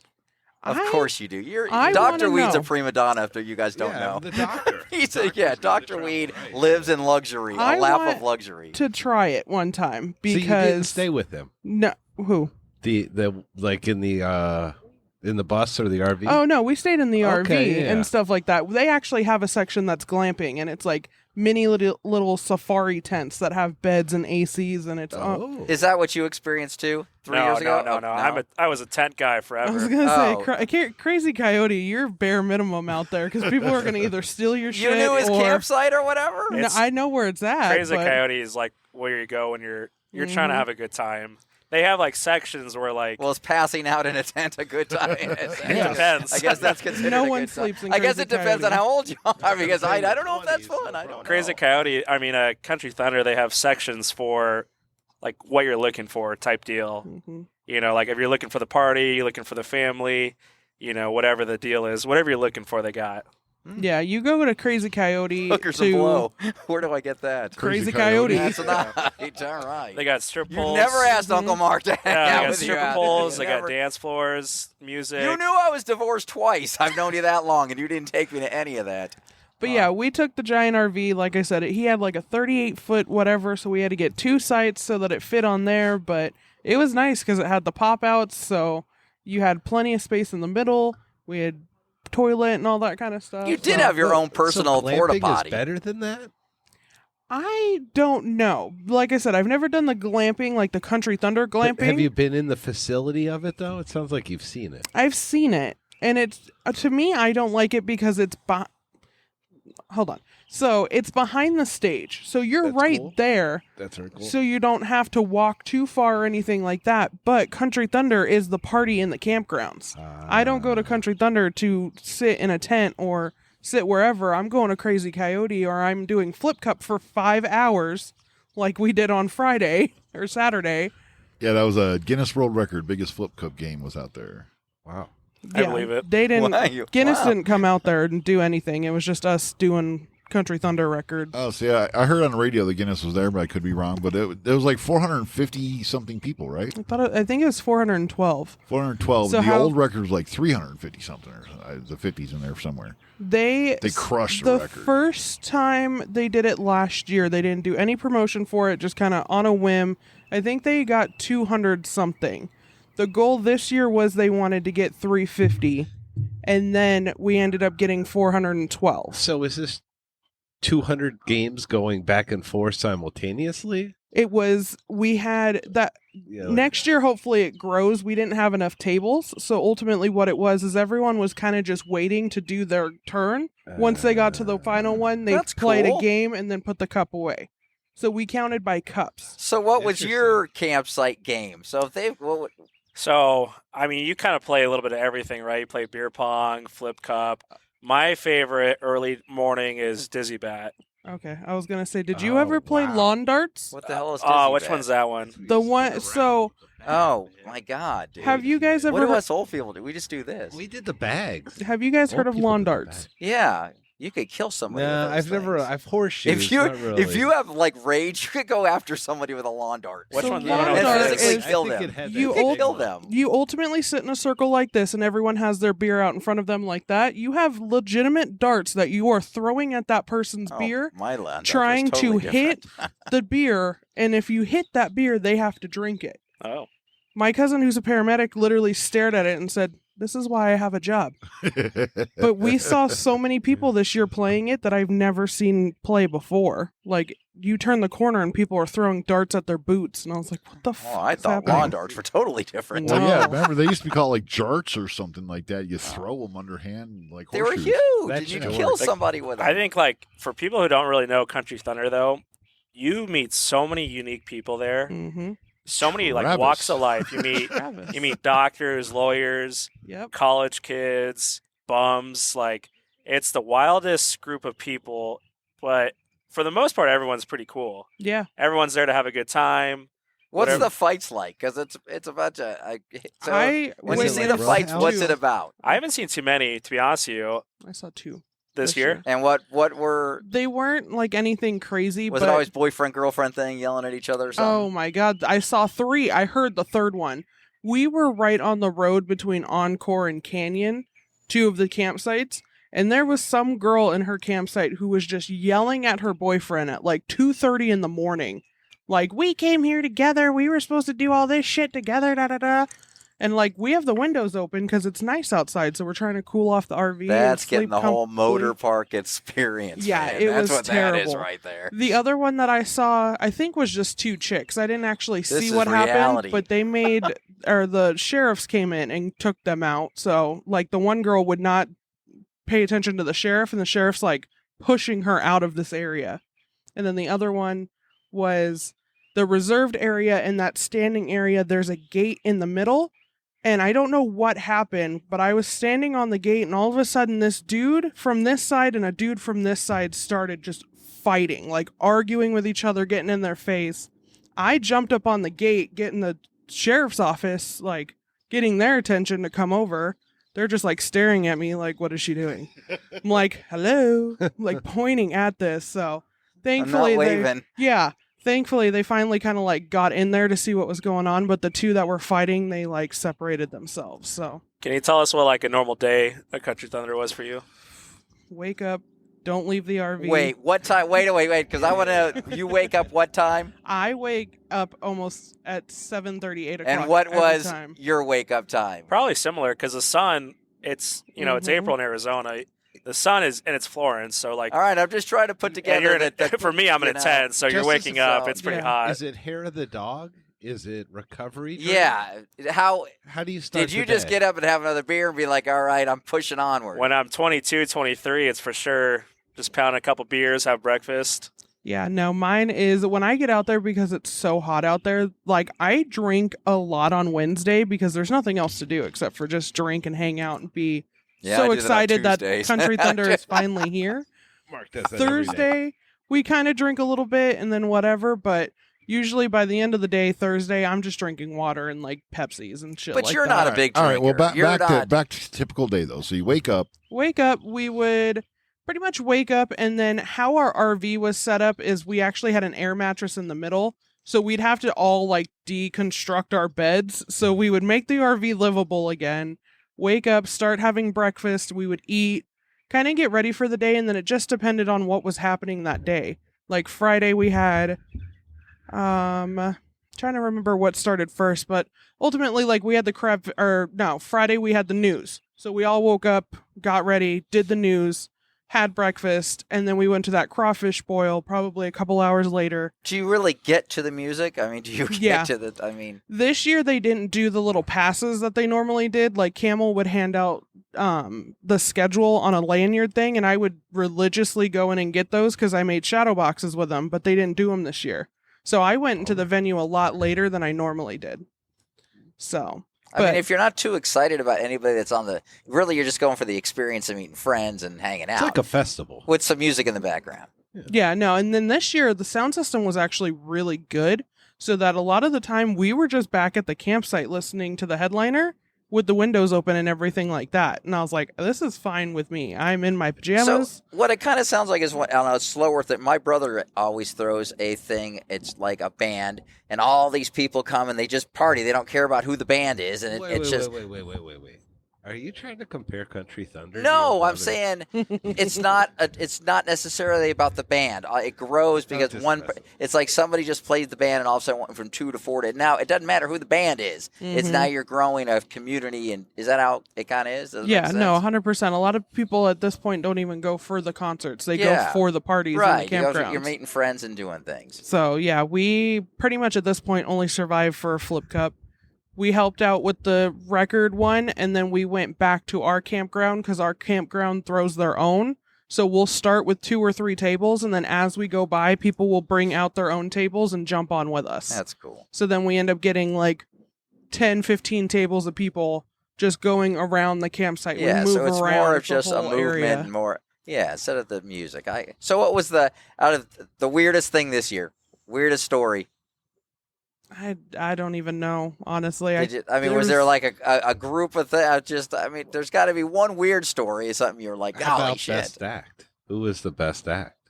[SPEAKER 2] Of
[SPEAKER 5] I-
[SPEAKER 2] course you do.
[SPEAKER 5] I
[SPEAKER 2] Dr.
[SPEAKER 5] wanna
[SPEAKER 2] Weed's
[SPEAKER 5] know.
[SPEAKER 2] a prima donna. If you guys don't
[SPEAKER 3] Yeah,
[SPEAKER 2] know,
[SPEAKER 3] the doctor.
[SPEAKER 2] He's
[SPEAKER 3] Doctor's
[SPEAKER 2] Dr. Weed lives in luxury,
[SPEAKER 5] I
[SPEAKER 2] a lap
[SPEAKER 5] want
[SPEAKER 2] of luxury.
[SPEAKER 5] to try it one time
[SPEAKER 3] So you
[SPEAKER 5] because
[SPEAKER 3] didn't stay with him.
[SPEAKER 5] no, who?
[SPEAKER 3] The like in the bus or the RV.
[SPEAKER 5] Oh no, we stayed in the
[SPEAKER 3] Okay,
[SPEAKER 5] RV
[SPEAKER 3] yeah.
[SPEAKER 5] and stuff like that. They actually have a section that's glamping, and it's like mini little safari tents that have beds and ACs, and it's.
[SPEAKER 3] Oh.
[SPEAKER 2] Is that what you experienced too? 3
[SPEAKER 4] no,
[SPEAKER 2] years ago?
[SPEAKER 4] no,
[SPEAKER 2] Oh,
[SPEAKER 4] no. I was a tent guy
[SPEAKER 5] I was
[SPEAKER 4] forever.
[SPEAKER 5] gonna say,
[SPEAKER 2] Oh.
[SPEAKER 5] Crazy Coyote, you're bare minimum out there because people are gonna either steal your shit.
[SPEAKER 2] You knew his
[SPEAKER 5] or,
[SPEAKER 2] campsite or whatever?
[SPEAKER 5] No,
[SPEAKER 4] It's-
[SPEAKER 5] I know where it's at.
[SPEAKER 4] Crazy
[SPEAKER 5] but
[SPEAKER 4] Coyote is like where you go when you're trying to
[SPEAKER 5] Mhm.
[SPEAKER 4] have a good time. They have like sections where like
[SPEAKER 2] Well, is passing out in a tent a good time?
[SPEAKER 4] it depends.
[SPEAKER 2] I guess that's considered
[SPEAKER 5] No
[SPEAKER 2] a
[SPEAKER 5] one
[SPEAKER 2] good time.
[SPEAKER 5] sleeps in
[SPEAKER 2] I guess
[SPEAKER 5] Crazy
[SPEAKER 2] it depends on
[SPEAKER 5] Coyote.
[SPEAKER 2] how old you are because I don't know if that's fun. I don't
[SPEAKER 4] Crazy
[SPEAKER 2] know.
[SPEAKER 4] Coyote, I mean, Country Thunder, they have sections for like what you're looking for type deal.
[SPEAKER 5] Mhm.
[SPEAKER 4] You know, like if you're looking for the party, you're looking for the family, whatever the deal is, whatever you're looking for, they got.
[SPEAKER 5] Yeah, you go to Crazy Coyote
[SPEAKER 2] Hookers
[SPEAKER 5] to
[SPEAKER 2] and blow. Where do I get that?
[SPEAKER 5] Crazy
[SPEAKER 1] Coyote.
[SPEAKER 5] Coyote.
[SPEAKER 2] That's right. All right.
[SPEAKER 4] They got strip
[SPEAKER 2] You
[SPEAKER 4] poles.
[SPEAKER 2] never asked Uncle Mark to hang
[SPEAKER 4] Yeah,
[SPEAKER 2] out
[SPEAKER 4] they got
[SPEAKER 2] with you.
[SPEAKER 4] strip
[SPEAKER 2] out
[SPEAKER 4] poles.
[SPEAKER 2] there.
[SPEAKER 4] They
[SPEAKER 2] You
[SPEAKER 4] got
[SPEAKER 2] never-
[SPEAKER 4] dance floors, music.
[SPEAKER 2] You knew I was divorced twice. I've known you that long, and you didn't take me to any of that.
[SPEAKER 5] But yeah, we took the giant RV. Like I said, he had like a 38-foot whatever, so we had to get 2 sites so that it fit on there. But it was nice because it had the pop-outs, so you had plenty of space in the middle. We had toilet and all that kind of stuff.
[SPEAKER 2] You did
[SPEAKER 5] so-
[SPEAKER 2] have your own personal
[SPEAKER 3] so
[SPEAKER 2] porta
[SPEAKER 3] glamping
[SPEAKER 2] potty.
[SPEAKER 3] Is better than that.
[SPEAKER 5] I don't know. Like I said, I've never done the glamping, like the Country Thunder glamping.
[SPEAKER 3] Have you been in the facility of it though? It sounds like you've seen it.
[SPEAKER 5] I've seen it, and it's to me, I don't like it because it's hold on. So it's behind the stage, so you're
[SPEAKER 3] That's
[SPEAKER 5] right
[SPEAKER 3] cool.
[SPEAKER 5] there.
[SPEAKER 3] That's very cool.
[SPEAKER 5] So you don't have to walk too far or anything like that. But Country Thunder is the party in the campgrounds. I don't go to Country Thunder to sit in a tent or sit wherever. I'm going to Crazy Coyote, or I'm doing Flip Cup for 5 hours like we did on Friday or Saturday.
[SPEAKER 1] Yeah, that was a Guinness World Record. Biggest flip cup game was out there.
[SPEAKER 3] Wow.
[SPEAKER 4] I believe it.
[SPEAKER 5] They didn't.
[SPEAKER 2] Wow,
[SPEAKER 5] Guinness
[SPEAKER 2] wow.
[SPEAKER 5] didn't come out there and do anything. It was just us doing Country Thunder record.
[SPEAKER 1] Oh, see, I heard on the radio that Guinness was there, but I could be wrong. But it was like 450 something people, right?
[SPEAKER 5] I think it was 412.
[SPEAKER 1] 412.
[SPEAKER 5] So
[SPEAKER 1] The old record was like 350 something, or the 50s in there somewhere.
[SPEAKER 5] They
[SPEAKER 1] crushed the record.
[SPEAKER 5] The first time they did it last year, they didn't do any promotion for it, just kind of on a whim. I think they got 200 something. The goal this year was they wanted to get 350, and then we ended up getting 412.
[SPEAKER 3] So is this 200 games going back and forth simultaneously?
[SPEAKER 5] We had that next year. Hopefully it grows. We didn't have enough tables. So ultimately what it was is everyone was kind of just waiting to do their turn. Once they got to the final one, they played a game and then put the cup away. So we counted by cups.
[SPEAKER 2] So what was your campsite game?
[SPEAKER 4] So, I mean, you kind of play a little bit of everything, right? You play beer pong, flip cup. My favorite early morning is Dizzy Bat.
[SPEAKER 5] Okay, I was gonna say, did you ever play lawn darts?
[SPEAKER 2] What the hell is Dizzy
[SPEAKER 4] Oh, which
[SPEAKER 2] Bat?
[SPEAKER 4] one's that one?
[SPEAKER 5] The one. So,
[SPEAKER 2] oh my God, dude!
[SPEAKER 5] have you guys ever?
[SPEAKER 2] What do us old people do? We just do this.
[SPEAKER 3] We did the bags.
[SPEAKER 5] Have you guys heard of lawn
[SPEAKER 3] people do the
[SPEAKER 5] darts?
[SPEAKER 3] bags.
[SPEAKER 2] Yeah, you could kill somebody.
[SPEAKER 3] Nah,
[SPEAKER 2] with those
[SPEAKER 3] I've never.
[SPEAKER 2] things.
[SPEAKER 3] I've horseshoes. not really.
[SPEAKER 2] If you have like rage, you could go after somebody with a lawn dart.
[SPEAKER 4] Which
[SPEAKER 5] So
[SPEAKER 4] one?
[SPEAKER 5] lawn
[SPEAKER 2] And
[SPEAKER 5] dart
[SPEAKER 2] physically
[SPEAKER 5] is-
[SPEAKER 2] kill
[SPEAKER 3] I think
[SPEAKER 2] them.
[SPEAKER 3] it had
[SPEAKER 5] You
[SPEAKER 3] that
[SPEAKER 5] ul-
[SPEAKER 3] big
[SPEAKER 2] Kill
[SPEAKER 3] one.
[SPEAKER 2] them.
[SPEAKER 5] You ultimately sit in a circle like this, and everyone has their beer out in front of them like that. You have legitimate darts that you are throwing at that person's
[SPEAKER 2] Oh,
[SPEAKER 5] beer,
[SPEAKER 2] my land dart
[SPEAKER 5] trying
[SPEAKER 2] was totally
[SPEAKER 5] to hit
[SPEAKER 2] different.
[SPEAKER 5] the beer, and if you hit that beer, they have to drink it.
[SPEAKER 4] Oh.
[SPEAKER 5] My cousin, who's a paramedic, literally stared at it and said, "This is why I have a job." But we saw so many people this year playing it that I've never seen play before. Like, you turn the corner and people are throwing darts at their boots, and I was like, "What the fuck?"
[SPEAKER 2] Oh, I
[SPEAKER 5] is
[SPEAKER 2] thought
[SPEAKER 5] happening?
[SPEAKER 2] lawn darts were totally different.
[SPEAKER 1] Well,
[SPEAKER 5] No.
[SPEAKER 1] yeah, remember they used to be called like jarts or something like that. You throw them underhand like
[SPEAKER 2] They were
[SPEAKER 1] horseshoes.
[SPEAKER 2] huge,
[SPEAKER 3] That
[SPEAKER 2] and you
[SPEAKER 3] shit
[SPEAKER 2] kill
[SPEAKER 3] worked.
[SPEAKER 2] somebody with them.
[SPEAKER 4] I think, like, for people who don't really know Country Thunder, though, you meet so many unique people there.
[SPEAKER 5] Mm-hmm.
[SPEAKER 4] So many, like,
[SPEAKER 1] Travis.
[SPEAKER 4] walks of life. You meet doctors, lawyers,
[SPEAKER 5] Yep.
[SPEAKER 4] college kids, bums. Like, it's the wildest group of people, but for the most part, everyone's pretty cool.
[SPEAKER 5] Yeah.
[SPEAKER 4] Everyone's there to have a good time.
[SPEAKER 2] What's
[SPEAKER 4] whatever.
[SPEAKER 2] the fights like? Because it's a bunch of. So
[SPEAKER 5] I
[SPEAKER 2] when
[SPEAKER 5] wait,
[SPEAKER 2] you see
[SPEAKER 5] wait,
[SPEAKER 2] the
[SPEAKER 3] like
[SPEAKER 2] fights,
[SPEAKER 3] Roadhouse?
[SPEAKER 2] what's it about?
[SPEAKER 4] I haven't seen too many, to be honest with you,
[SPEAKER 5] I saw two.
[SPEAKER 4] this
[SPEAKER 5] This
[SPEAKER 4] year.
[SPEAKER 5] year.
[SPEAKER 2] And what were
[SPEAKER 5] They weren't like anything crazy.
[SPEAKER 2] was
[SPEAKER 5] but
[SPEAKER 2] it always boyfriend girlfriend thing, yelling at each other or something?
[SPEAKER 5] Oh my God. I saw three. I heard the third one. We were right on the road between Encore and Canyon, two of the campsites. And there was some girl in her campsite who was just yelling at her boyfriend at like 2:30 in the morning. Like, "We came here together. We were supposed to do all this shit together. Da da da." And like, we have the windows open because it's nice outside. So we're trying to cool off the RV.
[SPEAKER 2] That's
[SPEAKER 5] and
[SPEAKER 2] getting
[SPEAKER 5] sleep
[SPEAKER 2] the whole
[SPEAKER 5] comfortably.
[SPEAKER 2] motor park experience.
[SPEAKER 5] Yeah,
[SPEAKER 2] man.
[SPEAKER 5] it
[SPEAKER 2] That's
[SPEAKER 5] was
[SPEAKER 2] what that is
[SPEAKER 5] terrible.
[SPEAKER 2] right there.
[SPEAKER 5] The other one that I saw, I think, was just two chicks. I didn't actually
[SPEAKER 2] This
[SPEAKER 5] see
[SPEAKER 2] is
[SPEAKER 5] what
[SPEAKER 2] reality.
[SPEAKER 5] happened, but they made, or the sheriffs came in and took them out. So, like, the one girl would not pay attention to the sheriff, and the sheriff's like pushing her out of this area. And then the other one was the reserved area, and that standing area, there's a gate in the middle. And I don't know what happened, but I was standing on the gate, and all of a sudden, this dude from this side and a dude from this side started just fighting, like arguing with each other, getting in their face. I jumped up on the gate, getting the sheriff's office, like getting their attention to come over. They're just like staring at me, like, "What is she doing?" I'm like, "Hello," like pointing at this. So thankfully,
[SPEAKER 2] I'm not
[SPEAKER 5] they,
[SPEAKER 2] waving.
[SPEAKER 5] yeah. Thankfully, they finally kind of like got in there to see what was going on, but the two that were fighting, they like separated themselves. So
[SPEAKER 4] Can you tell us what, like, a normal day at Country Thunder was for you?
[SPEAKER 5] wake up, don't leave the RV.
[SPEAKER 2] Wait, what time? Wait, because I want to. You wake up what time?
[SPEAKER 5] I wake up almost at 7:30, 8 o'clock.
[SPEAKER 2] And what
[SPEAKER 5] every
[SPEAKER 2] was
[SPEAKER 5] time.
[SPEAKER 2] your wake up time?
[SPEAKER 4] Probably similar, because the sun, it's, it's
[SPEAKER 5] Mhm.
[SPEAKER 4] April in Arizona. The sun is, and it's Florence, so, like,
[SPEAKER 2] All right, I'm just trying to put
[SPEAKER 4] and
[SPEAKER 2] together
[SPEAKER 4] you're in a,
[SPEAKER 2] that
[SPEAKER 4] for me, I'm in
[SPEAKER 2] you
[SPEAKER 4] a
[SPEAKER 2] know.
[SPEAKER 4] tent, so you're
[SPEAKER 3] Just
[SPEAKER 4] waking
[SPEAKER 2] as-
[SPEAKER 4] up. It's pretty
[SPEAKER 5] yeah.
[SPEAKER 4] hot.
[SPEAKER 3] Is it hair of the dog? Is it recovery? drink?
[SPEAKER 2] Yeah. How
[SPEAKER 3] How do you start?
[SPEAKER 2] did you
[SPEAKER 3] the
[SPEAKER 2] just
[SPEAKER 3] day?
[SPEAKER 2] get up and have another beer and be like, "All right, I'm pushing onward"?
[SPEAKER 4] When I'm 22, 23, it's for sure just pound a couple beers, have breakfast.
[SPEAKER 5] Yeah, no, mine is when I get out there because it's so hot out there. Like, I drink a lot on Wednesday because there's nothing else to do except for just drink and hang out and be
[SPEAKER 2] Yeah, I
[SPEAKER 5] so
[SPEAKER 2] do that on
[SPEAKER 5] excited that
[SPEAKER 2] Tuesdays.
[SPEAKER 5] Country Thunder is finally here.
[SPEAKER 3] Mark does that every day.
[SPEAKER 5] Thursday, we kind of drink a little bit and then whatever, but usually by the end of the day, Thursday, I'm just drinking water and like Pepsis and shit.
[SPEAKER 2] But
[SPEAKER 5] like
[SPEAKER 2] you're
[SPEAKER 5] that.
[SPEAKER 2] not a big
[SPEAKER 1] All
[SPEAKER 2] drinker.
[SPEAKER 1] right, well,
[SPEAKER 2] You're
[SPEAKER 1] back
[SPEAKER 2] not.
[SPEAKER 1] to typical day though. So you wake up.
[SPEAKER 5] Wake up, we would pretty much wake up, and then how our RV was set up is we actually had an air mattress in the middle. So we'd have to all like deconstruct our beds. So we would make the RV livable again, wake up, start having breakfast. We would eat, kind of get ready for the day. And then it just depended on what was happening that day. Like Friday we had, trying to remember what started first, but ultimately like we had Friday we had the news. So we all woke up, got ready, did the news, had breakfast, and then we went to that crawfish boil probably a couple hours later.
[SPEAKER 2] Do you really get to the music? I mean, do you get to the, I mean...
[SPEAKER 5] This year they didn't do the little passes that they normally did. Like Camel would hand out the schedule on a lanyard thing, and I would religiously go in and get those because I made shadow boxes with them, but they didn't do them this year. So I went into the venue a lot later than I normally did. So...
[SPEAKER 2] I mean, if you're not too excited about anybody that's on the... Really, you're just going for the experience of meeting friends and hanging out.
[SPEAKER 3] It's like a festival.
[SPEAKER 2] With some music in the background.
[SPEAKER 5] Yeah, no. And then this year, the sound system was actually really good. So that a lot of the time, we were just back at the campsite listening to the headliner with the windows open and everything like that. And I was like, this is fine with me. I'm in my pajamas.
[SPEAKER 2] So what it kind of sounds like is, I don't know, it's slow worth it. My brother always throws a thing. It's like a band, and all these people come and they just party. They don't care about who the band is, and it's just...
[SPEAKER 3] Wait. Are you trying to compare Country Thunder?
[SPEAKER 2] No, I'm saying it's not necessarily about the band. It grows because it's like somebody just played the band and all of a sudden went from 2 to 4 to now. It doesn't matter who the band is. Mm-hmm. It's now you're growing a community, and is that how it kind of is?
[SPEAKER 5] Yeah, no, 100%. A lot of people at this point don't even go for the concerts. They go for the parties and the campgrounds.
[SPEAKER 2] You're meeting friends and doing things.
[SPEAKER 5] So yeah, we pretty much at this point only survived for a Flip Cup. We helped out with the record one, and then we went back to our campground because our campground throws their own. So we'll start with 2 or 3 tables, and then as we go by, people will bring out their own tables and jump on with us.
[SPEAKER 2] That's cool.
[SPEAKER 5] So then we end up getting like 10, 15 tables of people just going around the campsite.
[SPEAKER 2] Yeah,
[SPEAKER 5] we move
[SPEAKER 2] so it's
[SPEAKER 5] around
[SPEAKER 2] more of just a movement
[SPEAKER 5] area.
[SPEAKER 2] and more... Yeah, instead of the music. So what was out of the weirdest thing this year? Weirdest story?
[SPEAKER 5] I don't even know, honestly.
[SPEAKER 2] Was there like a group of things? There's got to be one weird story or something you're like, holy shit.
[SPEAKER 3] Best act? Who was the best act?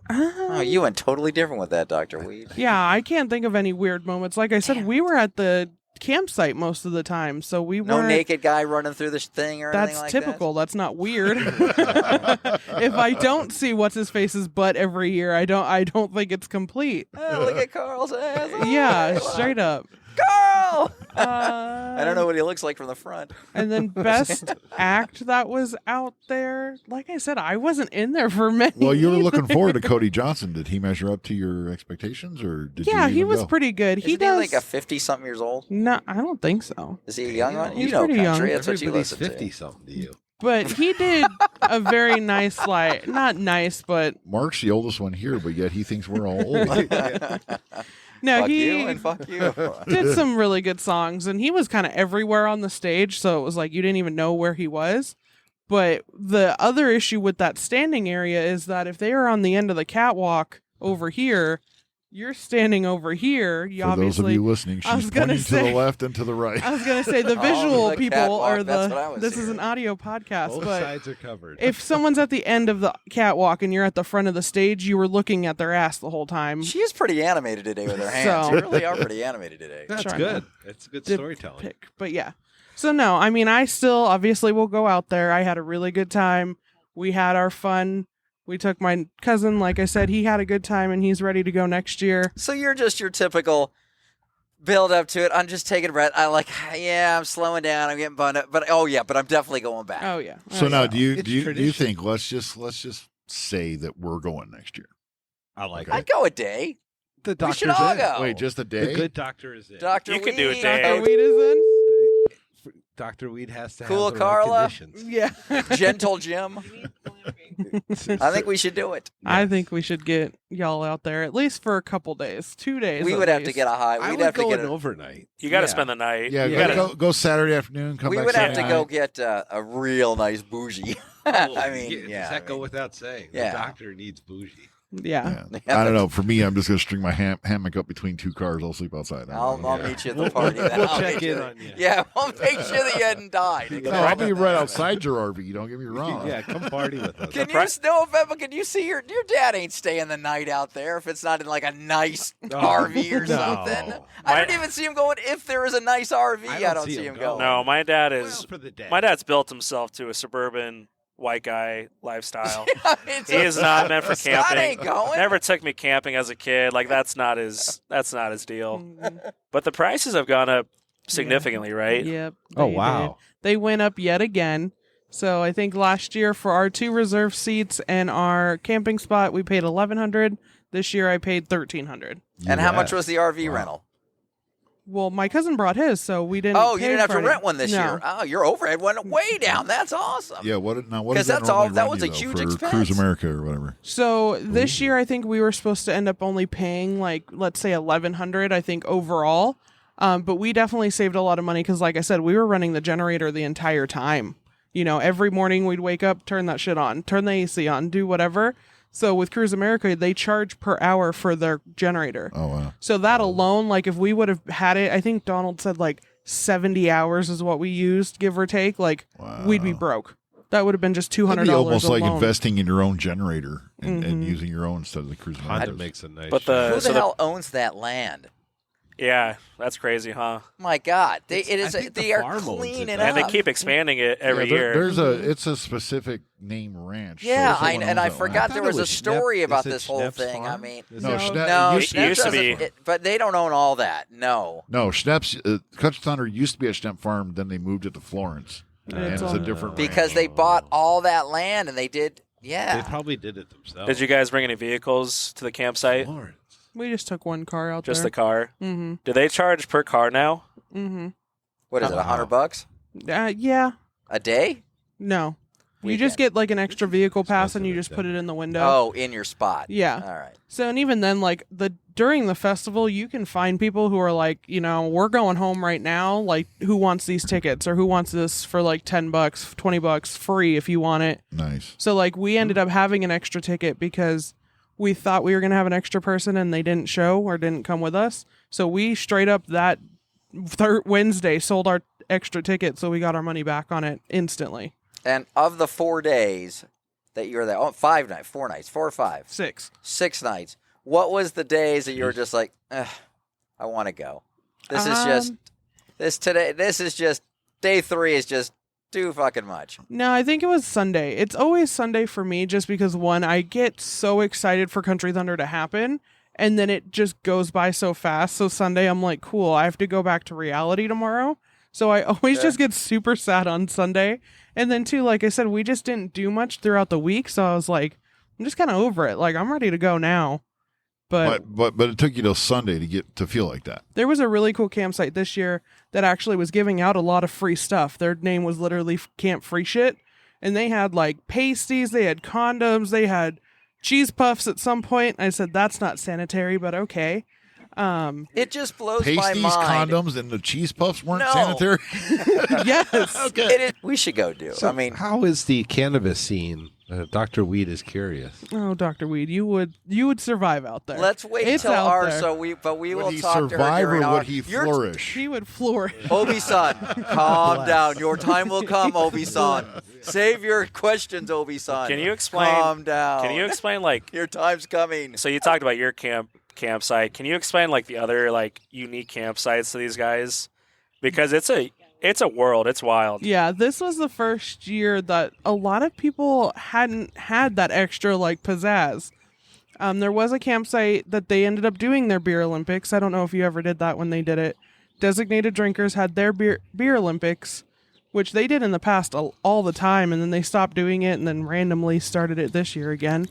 [SPEAKER 2] You went totally different with that, Dr. Weed.
[SPEAKER 5] Yeah, I can't think of any weird moments. Like I said, we were at the campsite most of the time, so we weren't...
[SPEAKER 2] No naked guy running through this thing or anything like that?
[SPEAKER 5] That's typical. That's not weird. If I don't see what's-his-face's butt every year, I don't think it's complete.
[SPEAKER 2] Oh, look at Carl's ass. Oh,
[SPEAKER 5] yeah, straight up.
[SPEAKER 2] Carl! I don't know what he looks like from the front.
[SPEAKER 5] And then best act that was out there, like I said, I wasn't in there for many.
[SPEAKER 1] Well, you were looking forward to Cody Johnson. Did he measure up to your expectations, or did you
[SPEAKER 5] Yeah,
[SPEAKER 1] even
[SPEAKER 5] he was
[SPEAKER 1] go?
[SPEAKER 5] pretty good.
[SPEAKER 2] Isn't he like a 50-something years old?
[SPEAKER 5] No, I don't think so.
[SPEAKER 2] Is he a young one?
[SPEAKER 5] He's
[SPEAKER 2] You know
[SPEAKER 5] pretty
[SPEAKER 2] country.
[SPEAKER 5] young.
[SPEAKER 2] That's what you listen to.
[SPEAKER 3] 50-something to you.
[SPEAKER 5] But he did a very nice, like, not nice, but...
[SPEAKER 1] Mark's the oldest one here, but yet he thinks we're all old.
[SPEAKER 5] No,
[SPEAKER 2] fuck
[SPEAKER 5] he
[SPEAKER 2] you and fuck you.
[SPEAKER 5] did some really good songs, and he was kind of everywhere on the stage, so it was like you didn't even know where he was. But the other issue with that standing area is that if they are on the end of the catwalk over here, you're standing over here. You
[SPEAKER 1] For
[SPEAKER 5] obviously,
[SPEAKER 1] those of you listening, she's pointing to the left and to the right.
[SPEAKER 5] I was going to say the visual
[SPEAKER 2] the
[SPEAKER 5] people
[SPEAKER 2] catwalk,
[SPEAKER 5] are
[SPEAKER 2] that's what I was
[SPEAKER 5] this is
[SPEAKER 2] hearing.
[SPEAKER 5] an audio podcast,
[SPEAKER 3] Both
[SPEAKER 5] but
[SPEAKER 3] sides are covered.
[SPEAKER 5] if someone's at the end of the catwalk and you're at the front of the stage, you were looking at their ass the whole time.
[SPEAKER 2] She is pretty animated today with her hands.
[SPEAKER 5] So-
[SPEAKER 2] You really are pretty animated today.
[SPEAKER 3] That's
[SPEAKER 5] trying
[SPEAKER 3] good.
[SPEAKER 5] to
[SPEAKER 3] That's good
[SPEAKER 5] dip
[SPEAKER 3] storytelling.
[SPEAKER 5] pick. But yeah. So no, I mean, I still obviously will go out there. I had a really good time. We had our fun. We took my cousin, like I said, he had a good time and he's ready to go next year.
[SPEAKER 2] So you're just your typical build up to it. I'm just taking a breath. I'm slowing down. I'm getting bummed up. But I'm definitely going back.
[SPEAKER 5] Oh yeah.
[SPEAKER 1] So
[SPEAKER 5] Oh,
[SPEAKER 1] now,
[SPEAKER 5] yeah.
[SPEAKER 1] do you
[SPEAKER 3] It's
[SPEAKER 1] do you
[SPEAKER 3] tradition.
[SPEAKER 1] think let's just say that we're going next year?
[SPEAKER 3] I like
[SPEAKER 1] Okay.
[SPEAKER 2] I'd go a day.
[SPEAKER 3] The
[SPEAKER 2] We
[SPEAKER 3] doctor's
[SPEAKER 2] should all
[SPEAKER 3] in.
[SPEAKER 2] go.
[SPEAKER 1] Wait, just a day?
[SPEAKER 3] The good doctor is in.
[SPEAKER 2] Dr.
[SPEAKER 4] You could do a
[SPEAKER 2] Weed.
[SPEAKER 4] day.
[SPEAKER 5] Dr. Weed is in?
[SPEAKER 3] Dr. Weed has to
[SPEAKER 2] Cool,
[SPEAKER 3] have the
[SPEAKER 2] Carla?
[SPEAKER 3] right conditions.
[SPEAKER 5] Yeah.
[SPEAKER 2] Gentle Jim. I think we should do it.
[SPEAKER 5] I think we should get y'all out there at least for a couple days, 2 days.
[SPEAKER 2] We
[SPEAKER 5] at
[SPEAKER 2] would have to
[SPEAKER 5] least.
[SPEAKER 2] get a high.
[SPEAKER 3] I
[SPEAKER 2] We'd
[SPEAKER 3] would
[SPEAKER 2] have to
[SPEAKER 3] go
[SPEAKER 2] get
[SPEAKER 3] an
[SPEAKER 2] a,
[SPEAKER 3] overnight.
[SPEAKER 4] You got to
[SPEAKER 3] Yeah.
[SPEAKER 4] spend the night.
[SPEAKER 1] Yeah,
[SPEAKER 4] you gotta,
[SPEAKER 1] go Saturday afternoon. Come
[SPEAKER 2] We
[SPEAKER 1] back
[SPEAKER 2] would have to
[SPEAKER 1] Sunday
[SPEAKER 2] go
[SPEAKER 1] night.
[SPEAKER 2] get a real nice bougie. I mean,
[SPEAKER 3] Does that go without saying?
[SPEAKER 2] Yeah.
[SPEAKER 3] The doctor needs bougie.
[SPEAKER 5] Yeah.
[SPEAKER 1] I don't know. For me, I'm just gonna string my hammock up between two cars. I'll sleep outside.
[SPEAKER 2] I'll meet you at the party. Then.
[SPEAKER 3] We'll
[SPEAKER 2] I'll
[SPEAKER 3] check
[SPEAKER 2] meet
[SPEAKER 3] in
[SPEAKER 2] you.
[SPEAKER 3] on you.
[SPEAKER 2] Yeah, we'll make sure that you hadn't died.
[SPEAKER 1] No, I'll be right outside your RV. Don't get me wrong.
[SPEAKER 3] Yeah, come party with us.
[SPEAKER 2] Can you snow Beppa? Can you see your dad ain't staying the night out there if it's not in like a nice RV or something? I don't even see him going. If there is a nice RV, I don't see him going.
[SPEAKER 4] No, my dad is.
[SPEAKER 3] For the day.
[SPEAKER 4] My dad's built himself to a suburban white guy lifestyle.
[SPEAKER 2] Yeah,
[SPEAKER 4] He is not meant for
[SPEAKER 2] Scott
[SPEAKER 4] camping.
[SPEAKER 2] ain't going.
[SPEAKER 4] Never took me camping as a kid. Like that's not his deal. But the prices have gone up significantly, right?
[SPEAKER 5] Yep.
[SPEAKER 3] Oh,
[SPEAKER 5] they
[SPEAKER 3] wow.
[SPEAKER 5] did. They went up yet again. So I think last year for our 2 reserve seats and our camping spot, we paid $1,100. This year I paid $1,300.
[SPEAKER 2] And how much was the RV rental?
[SPEAKER 5] Well, my cousin brought his, so we didn't.
[SPEAKER 2] Oh, you
[SPEAKER 5] pay
[SPEAKER 2] didn't have
[SPEAKER 5] for
[SPEAKER 2] to
[SPEAKER 5] it.
[SPEAKER 2] rent one this
[SPEAKER 5] No.
[SPEAKER 2] year. Oh, your overhead went way down. That's awesome.
[SPEAKER 1] Yeah. What does
[SPEAKER 2] 'Cause
[SPEAKER 1] that
[SPEAKER 2] that's all-
[SPEAKER 1] normally
[SPEAKER 2] that
[SPEAKER 1] run
[SPEAKER 2] was
[SPEAKER 1] you,
[SPEAKER 2] a
[SPEAKER 1] though,
[SPEAKER 2] huge
[SPEAKER 1] for
[SPEAKER 2] expense.
[SPEAKER 1] Cruise America or whatever?
[SPEAKER 5] So this year, I think we were supposed to end up only paying like, let's say, $1,100. I think overall, but we definitely saved a lot of money because, like I said, we were running the generator the entire time. You know, every morning we'd wake up, turn that shit on, turn the AC on, do whatever. So with Cruise America, they charge per hour for their generator.
[SPEAKER 1] Oh wow.
[SPEAKER 5] So that alone, like if we would have had it, I think Donald said like 70 hours is what we used, give or take. Like we'd be broke. That would have been just $200
[SPEAKER 1] That'd be almost
[SPEAKER 5] alone.
[SPEAKER 1] like investing in your own generator and using your own instead of the Cruise America.
[SPEAKER 3] Honda makes a nice.
[SPEAKER 4] But
[SPEAKER 2] Who the hell owns that land?
[SPEAKER 4] Yeah, that's crazy, huh?
[SPEAKER 2] My God,
[SPEAKER 3] I think
[SPEAKER 2] they
[SPEAKER 3] the
[SPEAKER 2] are
[SPEAKER 3] farm owns it,
[SPEAKER 2] cleaning
[SPEAKER 3] though.
[SPEAKER 2] up.
[SPEAKER 4] And they keep expanding it every
[SPEAKER 1] Yeah,
[SPEAKER 4] year.
[SPEAKER 1] it's a specific name ranch. so
[SPEAKER 2] Yeah,
[SPEAKER 1] someone owns
[SPEAKER 2] I
[SPEAKER 1] that
[SPEAKER 2] forgot
[SPEAKER 1] land.
[SPEAKER 2] there
[SPEAKER 3] thought
[SPEAKER 2] was
[SPEAKER 3] it
[SPEAKER 2] a
[SPEAKER 3] was
[SPEAKER 2] story
[SPEAKER 3] Schnepp-
[SPEAKER 2] about
[SPEAKER 3] is it
[SPEAKER 2] this whole
[SPEAKER 3] Schnepp's
[SPEAKER 2] thing. I
[SPEAKER 3] farm?
[SPEAKER 2] mean,
[SPEAKER 1] No,
[SPEAKER 3] No,
[SPEAKER 1] Schnepp,
[SPEAKER 2] no,
[SPEAKER 1] used,
[SPEAKER 4] It used to
[SPEAKER 2] doesn't-
[SPEAKER 4] be.
[SPEAKER 2] but they don't own all that. No.
[SPEAKER 1] no, Schnepp's Country Thunder used to be at Schnepp Farm, then they moved it to Florence, and
[SPEAKER 5] it's
[SPEAKER 1] it's
[SPEAKER 5] on-
[SPEAKER 1] a different
[SPEAKER 2] Because
[SPEAKER 1] ranch.
[SPEAKER 2] they bought all that land and they did,
[SPEAKER 3] They
[SPEAKER 2] yeah.
[SPEAKER 3] probably did it themselves.
[SPEAKER 4] Did you guys bring any vehicles to the campsite?
[SPEAKER 3] Lord.
[SPEAKER 5] We just took one car out
[SPEAKER 4] Just
[SPEAKER 5] there.
[SPEAKER 4] the car?
[SPEAKER 5] Mm-hmm.
[SPEAKER 4] Do they charge per car now?
[SPEAKER 5] Mm-hmm.
[SPEAKER 2] What is it, $100
[SPEAKER 5] Yeah.
[SPEAKER 2] a day?
[SPEAKER 5] No. You
[SPEAKER 2] Weekend.
[SPEAKER 5] just get like an extra vehicle pass and you
[SPEAKER 3] Expensive
[SPEAKER 5] just put it in the window.
[SPEAKER 2] Oh, in your spot.
[SPEAKER 5] Yeah.
[SPEAKER 2] All right.
[SPEAKER 5] So and even then, like during the festival, you can find people who are like, you know, we're going home right now. Like, who wants these tickets or who wants this for like $10, $20 free if you want it.
[SPEAKER 1] Nice.
[SPEAKER 5] So like we ended up having an extra ticket because we thought we were gonna have an extra person and they didn't show or didn't come with us. So we straight up that Wednesday sold our extra ticket, so we got our money back on it instantly.
[SPEAKER 2] And of the 4 days that you were there, 5 nights, 4 nights, 4 or 5,
[SPEAKER 5] 6.
[SPEAKER 2] 6 nights, what was the days that you were just like, I want to go? This is just, day 3 is just too fucking much.
[SPEAKER 5] No, I think it was Sunday. It's always Sunday for me just because, one, I get so excited for Country Thunder to happen, and then it just goes by so fast. So Sunday, I'm like, cool, I have to go back to reality tomorrow. So I always just get super sad on Sunday. And then, too, like I said, we just didn't do much throughout the week. So I was like, I'm just kind of over it. Like, I'm ready to go now. But
[SPEAKER 1] But it took you till Sunday to feel like that.
[SPEAKER 5] there was a really cool campsite this year that actually was giving out a lot of free stuff. Their name was literally Camp Free Shit. And they had like pasties, they had condoms, they had cheese puffs at some point. I said, that's not sanitary, but okay.
[SPEAKER 2] It just blows
[SPEAKER 1] Pasties,
[SPEAKER 2] my mind.
[SPEAKER 1] condoms, and the cheese puffs weren't
[SPEAKER 2] No.
[SPEAKER 1] sanitary.
[SPEAKER 5] Yes.
[SPEAKER 2] Okay. We should go do.
[SPEAKER 3] So
[SPEAKER 2] I mean,
[SPEAKER 3] how is the cannabis scene? Dr. Weed is curious.
[SPEAKER 5] Oh, Dr. Weed, you would survive out there.
[SPEAKER 2] let's wait
[SPEAKER 5] It's
[SPEAKER 2] till
[SPEAKER 5] out
[SPEAKER 2] our
[SPEAKER 5] there.
[SPEAKER 2] we
[SPEAKER 1] Would
[SPEAKER 2] will
[SPEAKER 1] he
[SPEAKER 2] talk to her
[SPEAKER 1] survive or
[SPEAKER 2] during our.
[SPEAKER 1] would he
[SPEAKER 2] Your-
[SPEAKER 1] flourish?
[SPEAKER 5] He would floor.
[SPEAKER 2] Obi-San, calm down. Your time will come, Obi-San. Save your questions, Obi-San.
[SPEAKER 4] Can you explain?
[SPEAKER 2] Calm down.
[SPEAKER 4] Can you explain like?
[SPEAKER 2] Your time's coming.
[SPEAKER 4] So you talked about your campsite. Can you explain like the other like unique campsites to these guys? Because it's a world. It's wild.
[SPEAKER 5] Yeah, this was the first year that a lot of people hadn't had that extra like pizzazz. There was a campsite that they ended up doing their beer Olympics. I don't know if you ever did that when they did it. Designated drinkers had their beer Olympics, which they did in the past all the time, and then they stopped doing it and then randomly started it this year again.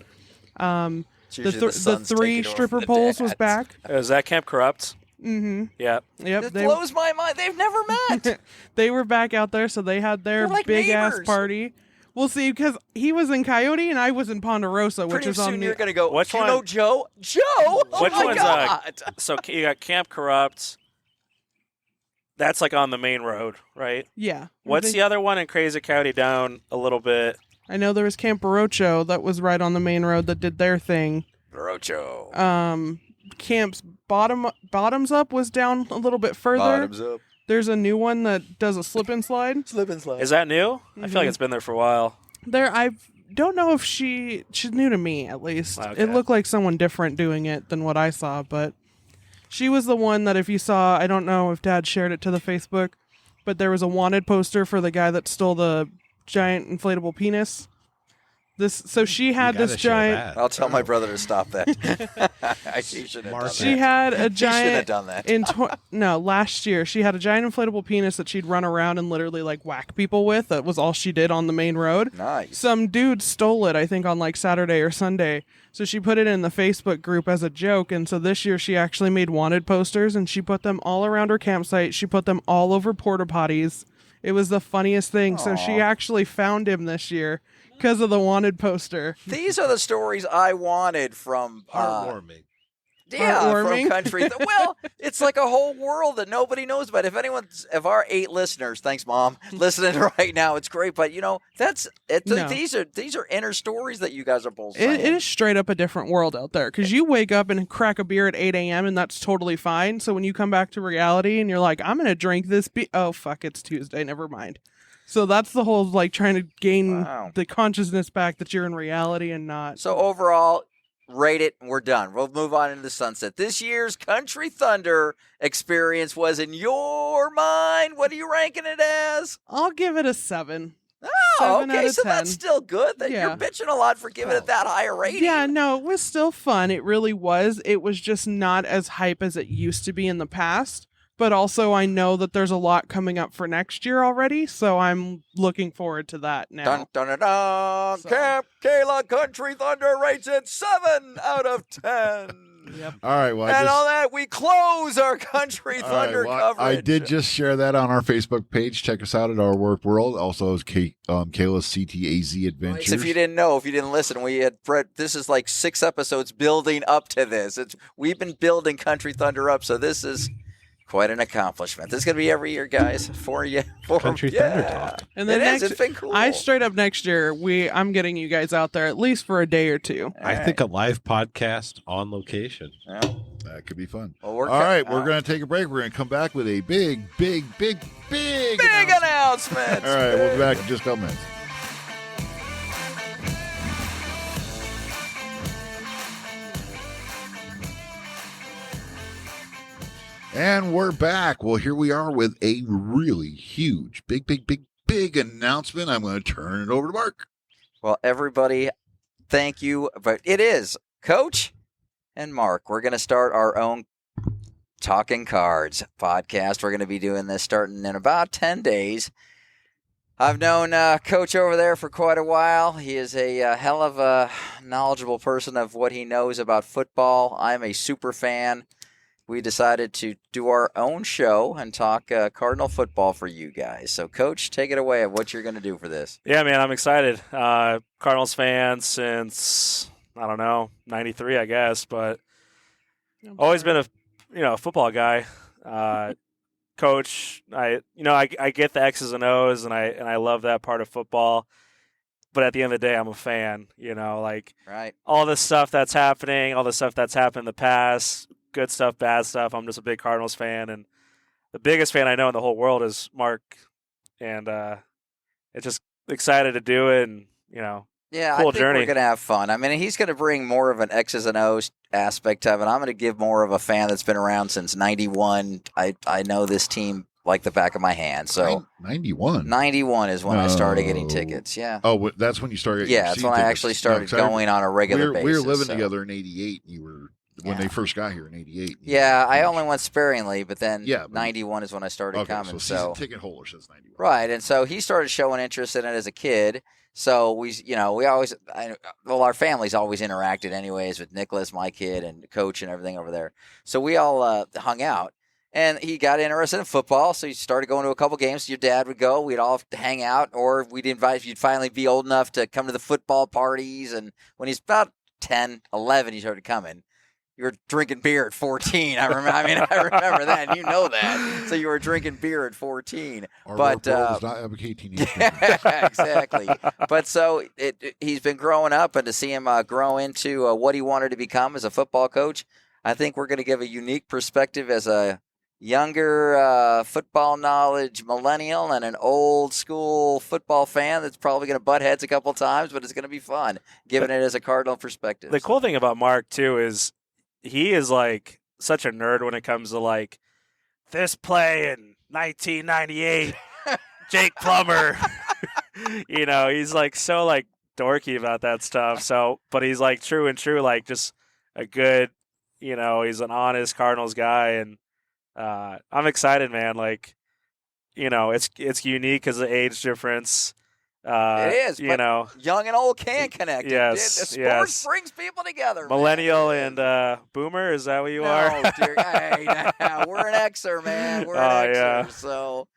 [SPEAKER 2] It's
[SPEAKER 5] The
[SPEAKER 2] usually son's
[SPEAKER 5] 3
[SPEAKER 2] taking over
[SPEAKER 5] stripper
[SPEAKER 2] the
[SPEAKER 5] poles was
[SPEAKER 2] dads.
[SPEAKER 5] back.
[SPEAKER 4] Is that Camp Corrupt?
[SPEAKER 5] Mm-hmm.
[SPEAKER 4] Yeah.
[SPEAKER 5] Yep.
[SPEAKER 2] It blows my mind. They've never met.
[SPEAKER 5] They were back out there, so they had their
[SPEAKER 2] They're like
[SPEAKER 5] big ass
[SPEAKER 2] neighbors.
[SPEAKER 5] party. We'll see, because he was in Coyote and I was in Ponderosa, which
[SPEAKER 2] Pretty
[SPEAKER 5] is
[SPEAKER 2] soon
[SPEAKER 5] on
[SPEAKER 2] you're
[SPEAKER 5] the.
[SPEAKER 2] gonna go.
[SPEAKER 4] Which
[SPEAKER 2] "Do you
[SPEAKER 4] one-
[SPEAKER 2] know Joe? Joe. Oh
[SPEAKER 4] Which
[SPEAKER 2] my
[SPEAKER 4] one's,
[SPEAKER 2] God.
[SPEAKER 4] So you got Camp Corrupt. That's like on the main road, right?
[SPEAKER 5] Yeah.
[SPEAKER 4] What's the other one in Crazy County down a little bit?
[SPEAKER 5] I know there was Camp Barocho that was right on the main road that did their thing.
[SPEAKER 2] Groucho.
[SPEAKER 5] Camps bottoms up was down a little bit further.
[SPEAKER 2] Bottoms up.
[SPEAKER 5] There's a new one that does a slip and slide.
[SPEAKER 2] Slip and slide.
[SPEAKER 4] Is that new? I feel like it's been there for a while.
[SPEAKER 5] I don't know if she's new to me, at least.
[SPEAKER 4] Okay.
[SPEAKER 5] It looked like someone different doing it than what I saw, but she was the one that if you saw, I don't know if Dad shared it to the Facebook, but there was a wanted poster for the guy that stole the giant inflatable penis. So she had this giant.
[SPEAKER 2] I'll tell my brother to stop that. He should have done that.
[SPEAKER 5] She had a giant.
[SPEAKER 2] He should have done that.
[SPEAKER 5] Last year she had a giant inflatable penis that she'd run around and literally like whack people with. That was all she did on the main road.
[SPEAKER 2] Nice.
[SPEAKER 5] Some dude stole it, I think, on like Saturday or Sunday. So she put it in the Facebook group as a joke. And so this year she actually made wanted posters and she put them all around her campsite. She put them all over porta potties. It was the funniest thing. Aww. So she actually found him this year because of the wanted poster.
[SPEAKER 2] These are the stories I wanted from
[SPEAKER 3] heartwarming.
[SPEAKER 2] From country. Well, it's like a whole world that nobody knows about. If our 8 listeners, thanks Mom, listening right now, it's great. But that's it. No. These are inner stories that you guys are both saying.
[SPEAKER 5] It is straight up a different world out there because you wake up and crack a beer at 8 a.m. and that's totally fine. So when you come back to reality and you're like, I'm gonna drink this beer. Oh fuck, it's Tuesday. Never mind. So that's the whole like trying to gain the consciousness back that you're in reality and not.
[SPEAKER 2] So overall, rate it and we're done. We'll move on into the sunset. This year's Country Thunder experience was in your mind. What are you ranking it as?
[SPEAKER 5] I'll give it a 7.
[SPEAKER 2] Oh, okay, so 10. That's still good. You're bitching a lot for giving it that high a rating.
[SPEAKER 5] Yeah, no, it was still fun. It really was. It was just not as hype as it used to be in the past. But also, I know that there's a lot coming up for next year already, so I'm looking forward to that now.
[SPEAKER 2] Dun, dun, dun, dun. So. Camp Kayla Country Thunder rates it 7 out of 10.
[SPEAKER 5] Yep.
[SPEAKER 1] All right. Well,
[SPEAKER 2] on that, we close our Country Thunder coverage.
[SPEAKER 1] I did just share that on our Facebook page. Check us out at Our Work World. Also, is Kayla's CTAZ Adventures.
[SPEAKER 2] If you didn't know, if you didn't listen, we had this is like 6 episodes building up to this. We've been building Country Thunder up, so this is quite an accomplishment. This is going to be every year, guys, for you.
[SPEAKER 3] Country Thunder Talk.
[SPEAKER 5] And then
[SPEAKER 2] it's been cool.
[SPEAKER 5] Straight up next year, I'm getting you guys out there at least for a day or 2.
[SPEAKER 3] I think a live podcast on location.
[SPEAKER 2] Yeah.
[SPEAKER 1] That could be fun.
[SPEAKER 2] Well,
[SPEAKER 1] all right, we're going to take a break. We're going to come back with a big
[SPEAKER 2] announcement.
[SPEAKER 1] All right, we'll be back in just a couple minutes. And we're back. Well, here we are with a really huge, big announcement. I'm going to turn it over to Mark.
[SPEAKER 2] Well, everybody, thank you. But it is Coach and Mark. We're going to start our own Talking Cards podcast. We're going to be doing this starting in about 10 days. I've known Coach over there for quite a while. He is a hell of a knowledgeable person of what he knows about football. I'm a super fan. We decided to do our own show and talk Cardinal football for you guys. So, Coach, take it away of what you're going to do for this.
[SPEAKER 4] Yeah, man, I'm excited. Cardinals fan since, I don't know, 93, I guess, but always been a football guy. Coach, I get the X's and O's, and I love that part of football. But at the end of the day, I'm a fan.
[SPEAKER 2] Right.
[SPEAKER 4] All this stuff that's happening, all the stuff that's happened in the past. Good stuff, bad stuff. I'm just a big Cardinals fan, and the biggest fan I know in the whole world is Mark. And it's just excited to do it, and cool
[SPEAKER 2] I think
[SPEAKER 4] journey.
[SPEAKER 2] We're gonna have fun. I mean, he's gonna bring more of an X's and O's aspect of it. I'm gonna give more of a fan that's been around since '91. I know this team like the back of my hand. So
[SPEAKER 1] 91.
[SPEAKER 2] 91 is when I started getting tickets. Yeah.
[SPEAKER 1] Oh, that's when you started.
[SPEAKER 2] Yeah, that's when I actually started going on a regular basis.
[SPEAKER 1] We were living together in '88. You were. When they first got here in '88.
[SPEAKER 2] Yeah, I only went sparingly, but then 91 is when I started coming.
[SPEAKER 1] So ticket holder since '91.
[SPEAKER 2] Right, and so he started showing interest in it as a kid. So our families always interacted anyways with Nicholas, my kid, and Coach and everything over there. So we all hung out. And he got interested in football, so he started going to a couple games. Your dad would go. We'd all hang out, or we'd invite. You'd finally be old enough to come to the football parties. And when he's about 10, 11, he started coming. You were drinking beer at 14. I remember. I remember that. And you know that. So you were drinking beer at 14.
[SPEAKER 1] Our
[SPEAKER 2] but
[SPEAKER 1] does not advocate teenage drinking.
[SPEAKER 2] yeah, exactly. But so he's been growing up, and to see him grow into what he wanted to become as a football coach, I think we're going to give a unique perspective as a younger football knowledge millennial and an old school football fan that's probably going to butt heads a couple times, but it's going to be fun giving it as a Cardinal perspective.
[SPEAKER 4] The cool thing about Mark too is he is like such a nerd when it comes to like this play in 1998, Jake Plummer. He's like so like dorky about that stuff. So, but he's like true, like just a good, he's an honest Cardinals guy, and I'm excited, man. Like, it's unique as the age difference.
[SPEAKER 2] It is, young and old can connect.
[SPEAKER 4] Yes,
[SPEAKER 2] sports brings people together.
[SPEAKER 4] Millennial and Boomer, is that what you are?
[SPEAKER 2] Dear, hey, we're an Xer, man. We're an Xer.
[SPEAKER 4] Yeah.
[SPEAKER 2] So,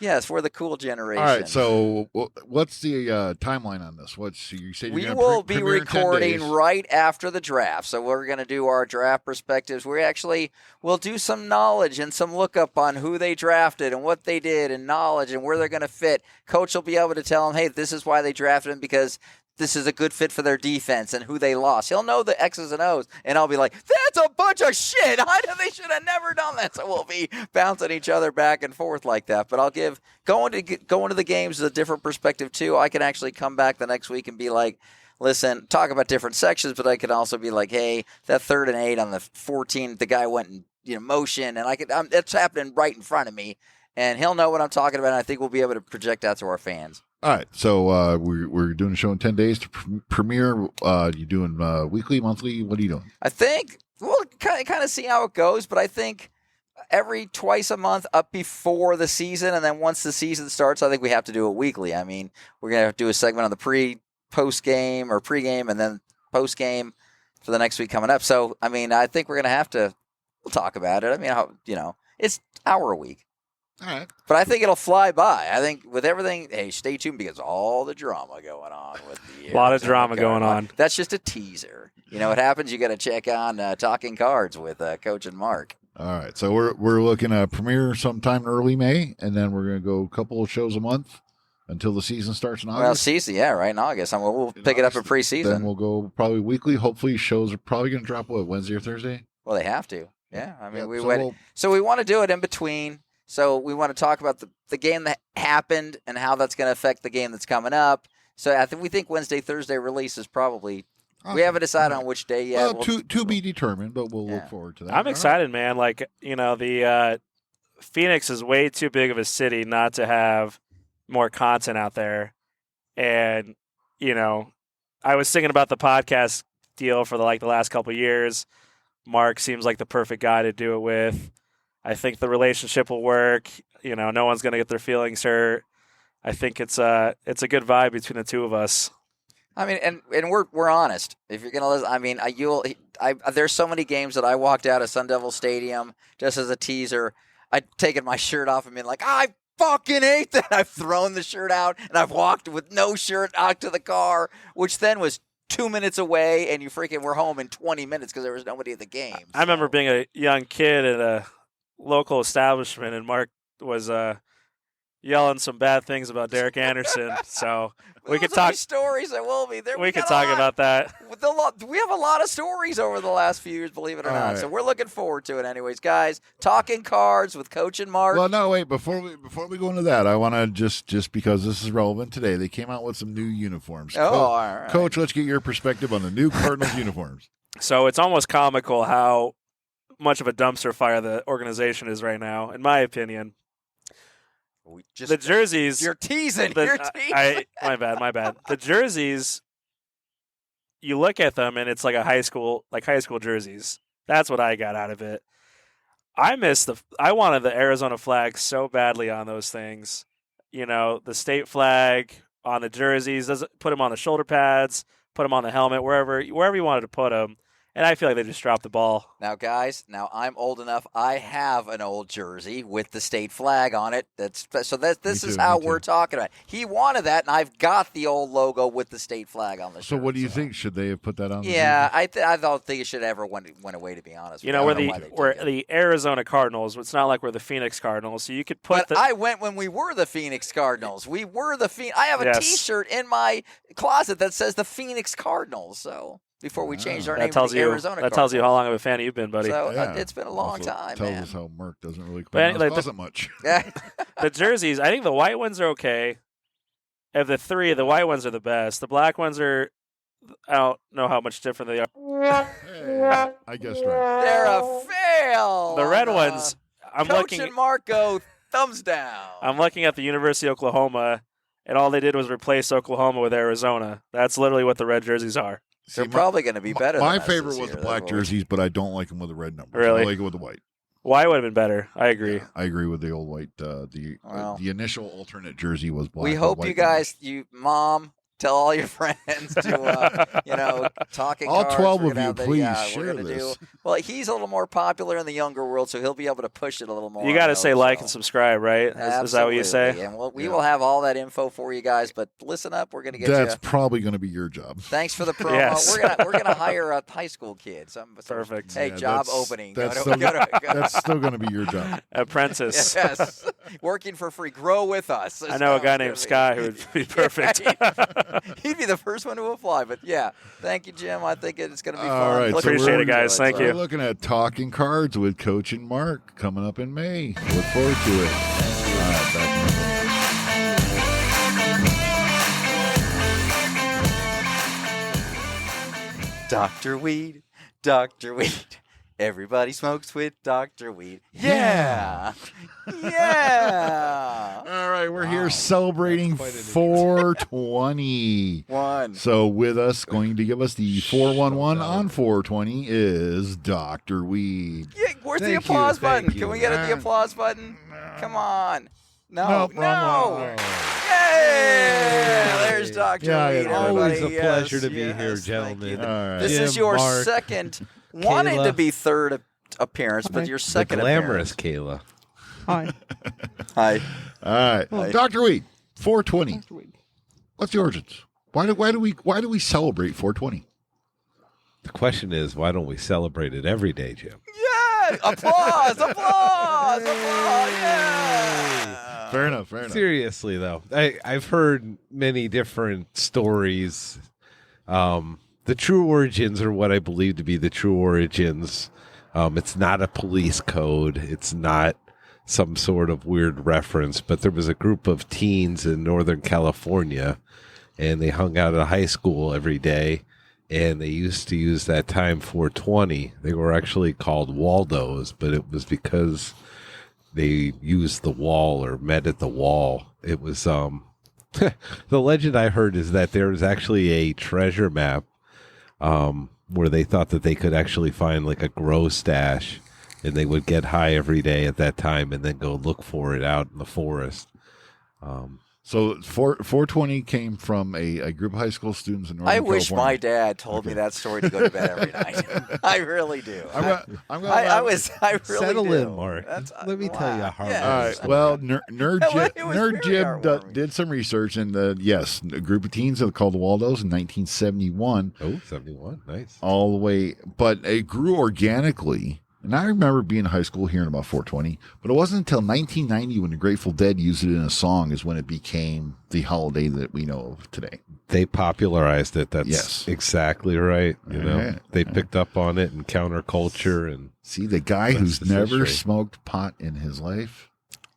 [SPEAKER 2] yes, we're the cool generation.
[SPEAKER 1] All right. So, what's the timeline on this? You said
[SPEAKER 2] we will be recording right after the draft. So we're going to do our draft perspectives. We'll do some knowledge and some look up on who they drafted and what they did and knowledge and where they're going to fit. Coach will be able to tell them, hey, this is why they drafted him, because this is a good fit for their defense and who they lost. He'll know the X's and O's, and I'll be like, that's a bunch of shit. They should have never done that. So we'll be bouncing each other back and forth like that. But I'll give going to the games is a different perspective too. I can actually come back the next week and be like, listen, talk about different sections, but I can also be like, hey, that 3rd and 8 on the 14, the guy went in motion, and it's happening right in front of me, and he'll know what I'm talking about. And I think we'll be able to project that to our fans.
[SPEAKER 1] All right, so we're doing a show in 10 days to premiere. You doing weekly, monthly? What are you doing?
[SPEAKER 2] I think we'll kind of see how it goes, but I think twice a month up before the season, and then once the season starts, I think we have to do it weekly. I mean, we're going to do a segment on the post-game, and then post-game for the next week coming up. So, I mean, I think we're going to have to we'll talk about it. I mean, it's hour a week.
[SPEAKER 1] All right.
[SPEAKER 2] But I think it'll fly by. I think with everything, hey, stay tuned because all the drama going on with the
[SPEAKER 4] a lot of drama going on.
[SPEAKER 2] That's just a teaser. You know what happens? You got to check on Talking Cards with Coach and Mark.
[SPEAKER 1] All right. So we're looking at premiere sometime early May, and then we're going to go a couple of shows a month until the season starts in August.
[SPEAKER 2] Well, season, right in August. We'll pick it up in preseason.
[SPEAKER 1] Then we'll go probably weekly. Hopefully, shows are probably going to drop Wednesday or Thursday.
[SPEAKER 2] Well, they have to. Yeah. I mean, we want to do it in between. So we want to talk about the game that happened and how that's going to affect the game that's coming up. So we think Wednesday, Thursday release is probably we haven't decided on which day yet.
[SPEAKER 1] To be determined, but we'll look forward to that.
[SPEAKER 4] I'm excited, man. Like, the Phoenix is way too big of a city not to have more content out there. And, I was thinking about the podcast deal for the last couple of years. Mark seems like the perfect guy to do it with. I think the relationship will work. No one's going to get their feelings hurt. I think it's a good vibe between the two of us.
[SPEAKER 2] I mean, and we're honest. If you're going to listen, I mean, there's so many games that I walked out of Sun Devil Stadium just as a teaser. I'd taken my shirt off and been like, I fucking hate that. I've thrown the shirt out and I've walked with no shirt out to the car, which then was 2 minutes away, and you freaking were home in 20 minutes because there was nobody at the game.
[SPEAKER 4] I remember being a young kid at a local establishment, and Mark was yelling some bad things about Derek Anderson. So we could talk
[SPEAKER 2] stories. There will be.
[SPEAKER 4] We could talk about that.
[SPEAKER 2] We have a lot of stories over the last few years, believe it or not. Right. So we're looking forward to it, anyways, guys. Talking Cards with Coach and Mark.
[SPEAKER 1] Well, no, wait. Before we go into that, I want to just because this is relevant today. They came out with some new uniforms.
[SPEAKER 2] All right.
[SPEAKER 1] Coach, let's get your perspective on the new Cardinals uniforms.
[SPEAKER 4] So it's almost comical how much of a dumpster fire the organization is right now, in my opinion. The jerseys.
[SPEAKER 2] You're teasing.
[SPEAKER 4] My bad. The jerseys, you look at them and it's like high school jerseys. That's what I got out of it. I wanted the Arizona flag so badly on those things. The state flag on the jerseys. Put them on the shoulder pads. Put them on the helmet. Wherever you wanted to put them. And I feel like they just dropped the ball.
[SPEAKER 2] Now, guys, I'm old enough. I have an old jersey with the state flag on it. This is how we're talking about it. He wanted that, and I've got the old logo with the state flag on the shirt.
[SPEAKER 1] So what do you think? Should they have put that on?
[SPEAKER 2] Yeah, I don't think it should ever went away, to be honest.
[SPEAKER 4] You know, we're the Arizona Cardinals. It's not like we're the Phoenix Cardinals, so you could put.
[SPEAKER 2] But I went when we were the Phoenix Cardinals. We were the I have a T-shirt in my closet that says the Phoenix Cardinals. So. Before we changed our name to the Arizona Cardinals.
[SPEAKER 4] That tells you how long of a fan you've been, buddy.
[SPEAKER 2] So it's been a long time,
[SPEAKER 1] tells
[SPEAKER 2] man.
[SPEAKER 1] us how Merck doesn't really come out much.
[SPEAKER 4] The jerseys, I think the white ones are okay. Of the three, the white ones are the best. The black ones are, I don't know how much different they are.
[SPEAKER 1] Hey, I guess right.
[SPEAKER 2] They're a fail.
[SPEAKER 4] The red ones, I'm
[SPEAKER 2] Coach
[SPEAKER 4] looking.
[SPEAKER 2] and Marco, thumbs down.
[SPEAKER 4] I'm looking at the University of Oklahoma, and all they did was replace Oklahoma with Arizona. That's literally what the red jerseys are.
[SPEAKER 2] They're probably going to be better.
[SPEAKER 1] My favorite was the black jerseys, but I don't like them with the red numbers.
[SPEAKER 4] Really?
[SPEAKER 1] I like it with the white.
[SPEAKER 4] White would have been better. I agree.
[SPEAKER 1] Yeah, I agree with the old white. The initial alternate jersey was black.
[SPEAKER 2] We hope you guys, Mom, tell all your friends to, talking
[SPEAKER 1] all
[SPEAKER 2] cards.
[SPEAKER 1] 12 of you, please share this.
[SPEAKER 2] Well, he's a little more popular in the younger world, so he'll be able to push it a little more.
[SPEAKER 4] You got to say like and subscribe, right? Is that what you say?
[SPEAKER 2] And we will have all that info for you guys, but listen up. We're going to get
[SPEAKER 1] That's probably going to be your job.
[SPEAKER 2] Thanks for the promo.
[SPEAKER 4] Yes.
[SPEAKER 2] We're gonna hire a high school kid.
[SPEAKER 4] Perfect.
[SPEAKER 2] Hey, job opening.
[SPEAKER 1] That's still going to be your job.
[SPEAKER 4] Apprentice.
[SPEAKER 2] Yes. Working for free. Grow with us.
[SPEAKER 4] I know a guy named Sky who would be perfect.
[SPEAKER 2] He'd be the first one to apply. But yeah, thank you, Jim. I think it's going to be fun.
[SPEAKER 1] All right,
[SPEAKER 4] appreciate it, guys. Thank you.
[SPEAKER 1] We're looking at Talking Cards with Coach and Mark coming up in May. Look forward to it. All right, back
[SPEAKER 2] Dr. Weed, Dr. Weed. Everybody smokes with Dr. Weed. Yeah. Yeah.
[SPEAKER 1] All right, we're here celebrating 420. So with us, going to give us the 411 on 420 is Dr. Weed.
[SPEAKER 2] Yeah, where's the applause button? Can we get the applause button? Come on. No. Yay! There's Dr. Weed.
[SPEAKER 3] Always a
[SPEAKER 2] everybody.
[SPEAKER 3] pleasure to be
[SPEAKER 2] Yes,
[SPEAKER 3] here,
[SPEAKER 2] thank
[SPEAKER 3] gentlemen.
[SPEAKER 2] you.
[SPEAKER 1] All right.
[SPEAKER 2] This is
[SPEAKER 3] Jim,
[SPEAKER 2] your
[SPEAKER 3] Mark,
[SPEAKER 2] second, wanting
[SPEAKER 3] Kayla.
[SPEAKER 2] to be third appearance, but your
[SPEAKER 3] The
[SPEAKER 2] second
[SPEAKER 3] glamorous
[SPEAKER 2] appearance.
[SPEAKER 3] Kayla.
[SPEAKER 2] Hi.
[SPEAKER 1] All right, Dr. Weed, 420.
[SPEAKER 5] Dr. Weed.
[SPEAKER 1] What's the origins? Why do we celebrate 420?
[SPEAKER 3] The question is, why don't we celebrate it every day, Jim?
[SPEAKER 2] Yeah! Applause! Applause! Applause! Yeah!
[SPEAKER 1] Fair enough.
[SPEAKER 3] Seriously, though, I've heard many different stories. The true origins are what I believe to be the true origins. It's not a police code. It's not some sort of weird reference, but there was a group of teens in Northern California, and they hung out at high school every day, and they used to use that time 420. They were actually called Waldos, but it was because they used the wall or met at the wall. It was the legend I heard is that there was actually a treasure map where they thought that they could actually find like a grow stash, and they would get high every day at that time and then go look for it out in the forest.
[SPEAKER 1] So 420 came from a group of high school students in Northern
[SPEAKER 2] I
[SPEAKER 1] California.
[SPEAKER 2] wish my dad told me that story to go to bed every night. I really do.
[SPEAKER 1] I
[SPEAKER 2] really
[SPEAKER 3] Settle
[SPEAKER 2] do.
[SPEAKER 3] in, Mark. Let me tell you how hard.
[SPEAKER 2] Yeah.
[SPEAKER 1] All right. Well, Nerd Jim
[SPEAKER 2] heartwarming.
[SPEAKER 1] did some research, and yes, a group of teens called the Waldos in 1971.
[SPEAKER 3] Oh, 71. Nice.
[SPEAKER 1] All the way, but it grew organically. And I remember being in high school hearing about 420, but it wasn't until 1990 when the Grateful Dead used it in a song is when it became the holiday that we know of today.
[SPEAKER 3] They popularized it. That's
[SPEAKER 1] Yes.
[SPEAKER 3] exactly right. You know,
[SPEAKER 1] Yeah.
[SPEAKER 3] they picked up on it in counterculture and
[SPEAKER 1] See, the guy
[SPEAKER 3] That's
[SPEAKER 1] who's
[SPEAKER 3] the
[SPEAKER 1] never
[SPEAKER 3] history.
[SPEAKER 1] smoked pot in his life.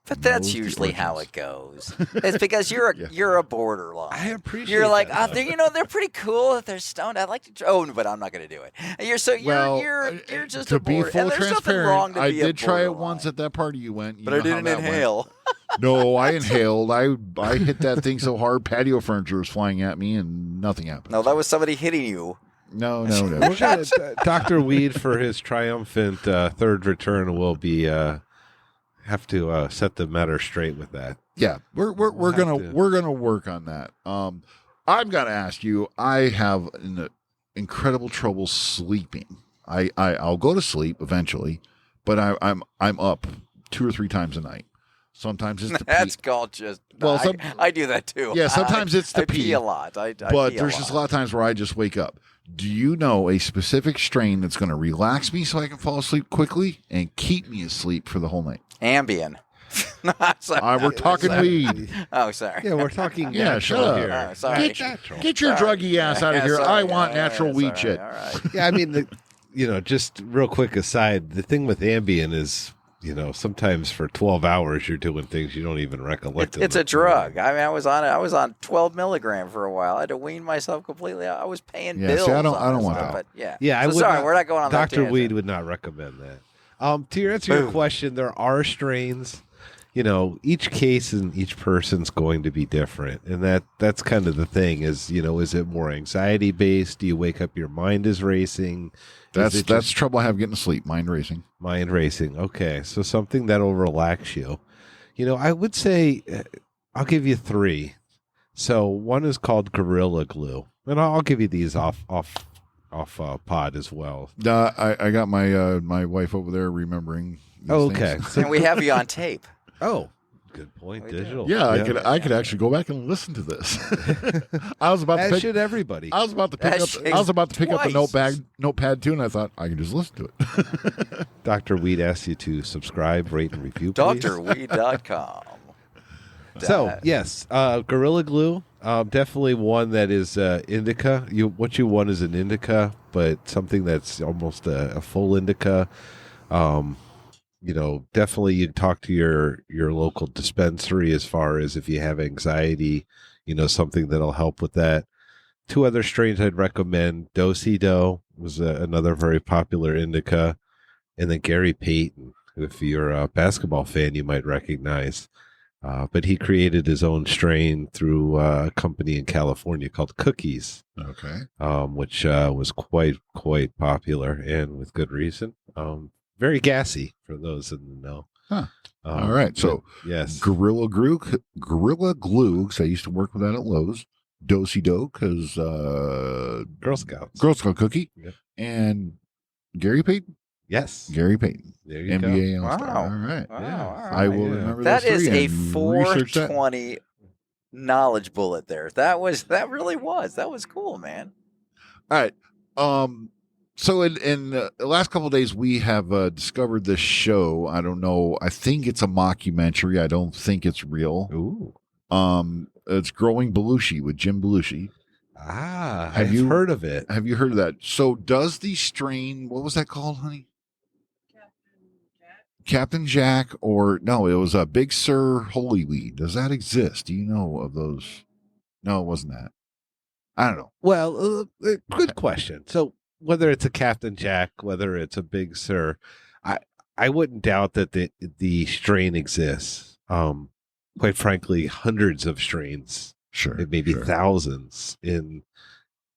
[SPEAKER 2] But that's
[SPEAKER 1] knows the
[SPEAKER 2] usually how
[SPEAKER 1] origins.
[SPEAKER 2] it goes. It's because you're a borderline.
[SPEAKER 3] I appreciate
[SPEAKER 2] You're like,
[SPEAKER 3] that,
[SPEAKER 2] they're pretty cool that they're stoned. I'd like to. But I'm not going to do it. You're just
[SPEAKER 1] to
[SPEAKER 2] a
[SPEAKER 1] be
[SPEAKER 2] border.
[SPEAKER 1] full
[SPEAKER 2] And there's nothing
[SPEAKER 1] transparent,
[SPEAKER 2] wrong to
[SPEAKER 1] I
[SPEAKER 2] be a
[SPEAKER 1] did try it
[SPEAKER 2] borderline.
[SPEAKER 1] once at that party you went. You
[SPEAKER 2] But I
[SPEAKER 1] know how
[SPEAKER 2] didn't
[SPEAKER 1] that went.
[SPEAKER 2] inhale.
[SPEAKER 1] No, I inhaled. I hit that thing so hard, patio furniture was flying at me, and nothing happened.
[SPEAKER 2] No, that was somebody hitting you.
[SPEAKER 1] No.
[SPEAKER 3] We're gonna, Dr. Weed, for his triumphant third return, will be have to set the matter straight with that.
[SPEAKER 1] Yeah, we're gonna work on that. I'm gonna ask you. I have an incredible trouble sleeping. I'll go to sleep eventually, but I'm up 2 or 3 times a night. Sometimes it's to
[SPEAKER 2] That's
[SPEAKER 1] pee.
[SPEAKER 2] called just.
[SPEAKER 1] Well,
[SPEAKER 2] I do that too.
[SPEAKER 1] Yeah, sometimes it's to
[SPEAKER 2] I pee
[SPEAKER 1] pee
[SPEAKER 2] a lot. I
[SPEAKER 1] but
[SPEAKER 2] pee
[SPEAKER 1] there's just a lot of times where I just wake up. Do you know a specific strain that's going to relax me so I can fall asleep quickly and keep me asleep for the whole night?
[SPEAKER 2] Ambien.
[SPEAKER 1] We're talking weed.
[SPEAKER 2] Oh, sorry.
[SPEAKER 3] Yeah, we're talking
[SPEAKER 1] Yeah,
[SPEAKER 3] natural
[SPEAKER 1] shut up.
[SPEAKER 3] here.
[SPEAKER 2] Oh, sorry.
[SPEAKER 1] Get your
[SPEAKER 2] Sorry.
[SPEAKER 1] druggy ass out of here.
[SPEAKER 2] Sorry.
[SPEAKER 1] I want natural weed
[SPEAKER 2] sorry.
[SPEAKER 1] shit.
[SPEAKER 2] All right.
[SPEAKER 3] Yeah, I mean, just real quick aside, the thing with Ambien is, sometimes for 12 hours you're doing things you don't even recollect.
[SPEAKER 2] It's a drug. I mean, I was on 12 milligram for a while. I had to wean myself completely. I was paying
[SPEAKER 1] Yeah,
[SPEAKER 2] bills.
[SPEAKER 1] see, I don't
[SPEAKER 2] on
[SPEAKER 1] want
[SPEAKER 2] this
[SPEAKER 1] that.
[SPEAKER 2] stuff, But yeah.
[SPEAKER 3] Yeah,
[SPEAKER 2] So
[SPEAKER 3] I would
[SPEAKER 2] sorry,
[SPEAKER 3] not-
[SPEAKER 2] we're not going on that
[SPEAKER 3] Dr.
[SPEAKER 2] tangent.
[SPEAKER 3] Weed would not recommend that. To answer your question, there are strains. Each case and each person's going to be different, and that's kind of the thing. Is it more anxiety based? Do you wake up, your mind is racing?
[SPEAKER 1] That's trouble I have getting to sleep. Mind racing.
[SPEAKER 3] Mind racing. Okay, so something that'll relax you. I would say I'll give you 3. So one is called Gorilla Glue, and I'll give you these off pod as well.
[SPEAKER 1] I got my my wife over there remembering. These
[SPEAKER 3] Okay,
[SPEAKER 1] things.
[SPEAKER 2] And we have you on tape.
[SPEAKER 3] Oh, good point.
[SPEAKER 2] We do.
[SPEAKER 3] Digital.
[SPEAKER 1] Yeah, I could actually go back and listen to this. I was about to
[SPEAKER 3] As
[SPEAKER 1] pick.
[SPEAKER 3] should everybody.
[SPEAKER 1] I was about to pick
[SPEAKER 2] That
[SPEAKER 1] up.
[SPEAKER 2] shakes
[SPEAKER 1] I was about to pick up the
[SPEAKER 2] twice.
[SPEAKER 1] notepad too, and I thought I can just listen to it.
[SPEAKER 3] Dr. Weed asks you to subscribe, rate, and review, please.
[SPEAKER 2] DrWeed.com.
[SPEAKER 3] So, yes, Gorilla Glue, definitely one that is indica. What you want is an indica, but something that's almost a full indica. Definitely you talk to your local dispensary as far as if you have anxiety, something that'll help with that. 2 other strains I'd recommend. Do-si-do was another very popular indica. And then Gary Payton, who if you're a basketball fan, you might recognize. But he created his own strain through a company in California called Cookies,
[SPEAKER 1] Okay.
[SPEAKER 3] which was quite popular and with good reason. Very gassy for those in the know.
[SPEAKER 1] Huh. All right. So
[SPEAKER 3] yes,
[SPEAKER 1] Gorilla Glue, because I used to work with that at Lowe's. Do-si-do, because
[SPEAKER 3] Girl Scouts.
[SPEAKER 1] Girl Scout cookie,
[SPEAKER 3] Yep.
[SPEAKER 1] and Gary Payton.
[SPEAKER 3] Yes,
[SPEAKER 1] Gary Payton,
[SPEAKER 3] there you go.
[SPEAKER 1] NBA All-Star.
[SPEAKER 2] Wow.
[SPEAKER 1] All right.
[SPEAKER 2] Wow,
[SPEAKER 3] Yeah.
[SPEAKER 2] all right.
[SPEAKER 1] I will
[SPEAKER 3] Yeah.
[SPEAKER 1] remember
[SPEAKER 2] That
[SPEAKER 1] those
[SPEAKER 2] is
[SPEAKER 1] three
[SPEAKER 2] a
[SPEAKER 1] and research that.
[SPEAKER 2] 420 knowledge bullet there. That really was. That was cool, man.
[SPEAKER 1] All right. So in the last couple of days, we have discovered this show. I don't know. I think it's a mockumentary. I don't think it's real.
[SPEAKER 3] Ooh.
[SPEAKER 1] It's Growing Belushi with Jim Belushi.
[SPEAKER 3] Have you heard of it?
[SPEAKER 1] Have you heard of that? So does the strain, what was that called, honey? Captain Jack, or no, it was a Big Sur Holy Weed. Does that exist? Do you know of those? No, it wasn't that. I don't know.
[SPEAKER 3] Well, good question. So whether it's a Captain Jack, whether it's a Big Sur, I wouldn't doubt that the strain exists. Quite frankly, hundreds of strains,
[SPEAKER 1] Sure.
[SPEAKER 3] maybe
[SPEAKER 1] sure.
[SPEAKER 3] thousands.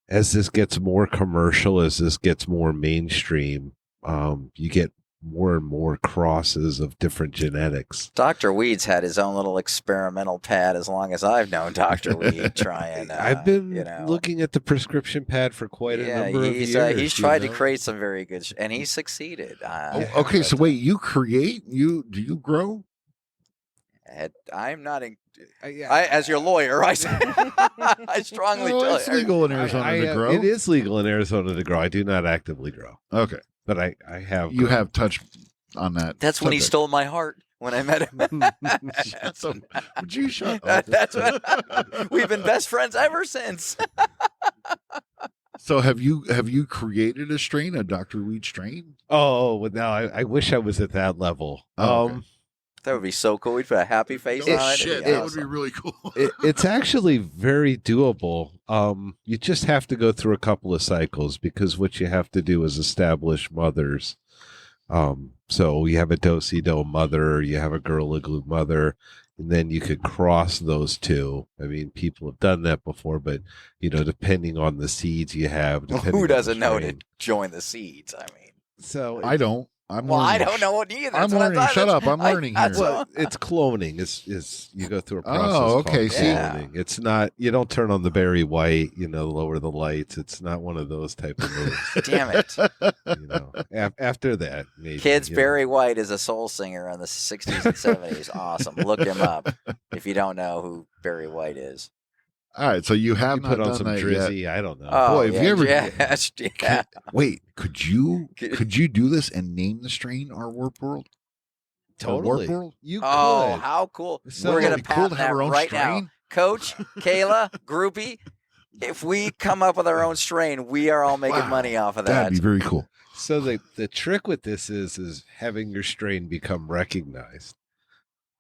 [SPEAKER 3] As this gets more commercial, as this gets more mainstream, you get more and more crosses of different genetics.
[SPEAKER 2] Dr. Weed's had his own little experimental pad as long as I've known Dr. Weed trying.
[SPEAKER 3] I've been looking at the prescription pad for quite a number of years.
[SPEAKER 2] He's tried to create some very good, and he's succeeded.
[SPEAKER 1] Okay, so wait, you create? Do you grow?
[SPEAKER 2] I'm not in. As your lawyer, I strongly tell
[SPEAKER 1] it's
[SPEAKER 2] you.
[SPEAKER 1] legal in Arizona to grow.
[SPEAKER 3] It is legal in Arizona to grow. I do not actively grow.
[SPEAKER 1] Okay.
[SPEAKER 3] But I have.
[SPEAKER 1] You have touched on that.
[SPEAKER 2] That's when he
[SPEAKER 1] subject.
[SPEAKER 2] stole my heart when I met him.
[SPEAKER 1] So, would you shut up?
[SPEAKER 2] That's what, we've been best friends ever since.
[SPEAKER 1] So have you created a strain, a Dr. Weed strain?
[SPEAKER 3] Oh, well, now I wish I was at that level.
[SPEAKER 1] Oh, okay.
[SPEAKER 2] That would be so cool. We'd put a happy face on it.
[SPEAKER 1] Shit,
[SPEAKER 2] It'd be
[SPEAKER 1] that would be
[SPEAKER 2] awesome.
[SPEAKER 1] really cool.
[SPEAKER 3] It's actually very doable. You just have to go through a couple of cycles because what you have to do is establish mothers. So you have a Do-si-do mother, you have a Gorilla Glue mother, and then you could cross those two. I mean, people have done that before, but depending on the seeds you have,
[SPEAKER 2] Who doesn't know to join the seeds? I mean,
[SPEAKER 3] So
[SPEAKER 1] I don't. I'm
[SPEAKER 2] Well, I
[SPEAKER 1] learning.
[SPEAKER 2] don't know what either.
[SPEAKER 1] I'm
[SPEAKER 2] That's what
[SPEAKER 1] learning.
[SPEAKER 2] thought.
[SPEAKER 1] Shut up. I'm learning here.
[SPEAKER 3] Well, it's cloning. Is you go through a process
[SPEAKER 1] okay,
[SPEAKER 3] called
[SPEAKER 1] see.
[SPEAKER 3] cloning. It's not. You don't turn on the Barry White. Lower the lights. It's not one of those type of moves.
[SPEAKER 2] Damn it.
[SPEAKER 3] After that, maybe
[SPEAKER 2] Kids,
[SPEAKER 3] you know.
[SPEAKER 2] Barry White is a soul singer in the 60s and 70s. Awesome. Look him up if you don't know who Barry White is.
[SPEAKER 1] All right, so you have
[SPEAKER 3] You
[SPEAKER 1] not
[SPEAKER 3] put on
[SPEAKER 1] done
[SPEAKER 3] some
[SPEAKER 1] that
[SPEAKER 3] Drizzy.
[SPEAKER 1] yet.
[SPEAKER 3] I don't know.
[SPEAKER 2] Oh,
[SPEAKER 1] Boy, have you ever-
[SPEAKER 2] yeah.
[SPEAKER 1] Wait, could you do this and name the strain our Warp World?
[SPEAKER 3] Totally.
[SPEAKER 1] Warp World?
[SPEAKER 3] You
[SPEAKER 2] Oh,
[SPEAKER 3] could.
[SPEAKER 2] how cool.
[SPEAKER 3] So
[SPEAKER 2] We're going
[SPEAKER 1] it'd
[SPEAKER 2] to
[SPEAKER 1] be cool
[SPEAKER 2] patent
[SPEAKER 1] to have
[SPEAKER 2] that
[SPEAKER 1] our own
[SPEAKER 2] right now.
[SPEAKER 1] strain.
[SPEAKER 2] Coach, Kayla, Groupie, if we come up with our own strain, we are all making
[SPEAKER 1] Wow,
[SPEAKER 2] money off of that.
[SPEAKER 1] That'd be very cool.
[SPEAKER 3] So the trick with this is having your strain become recognized.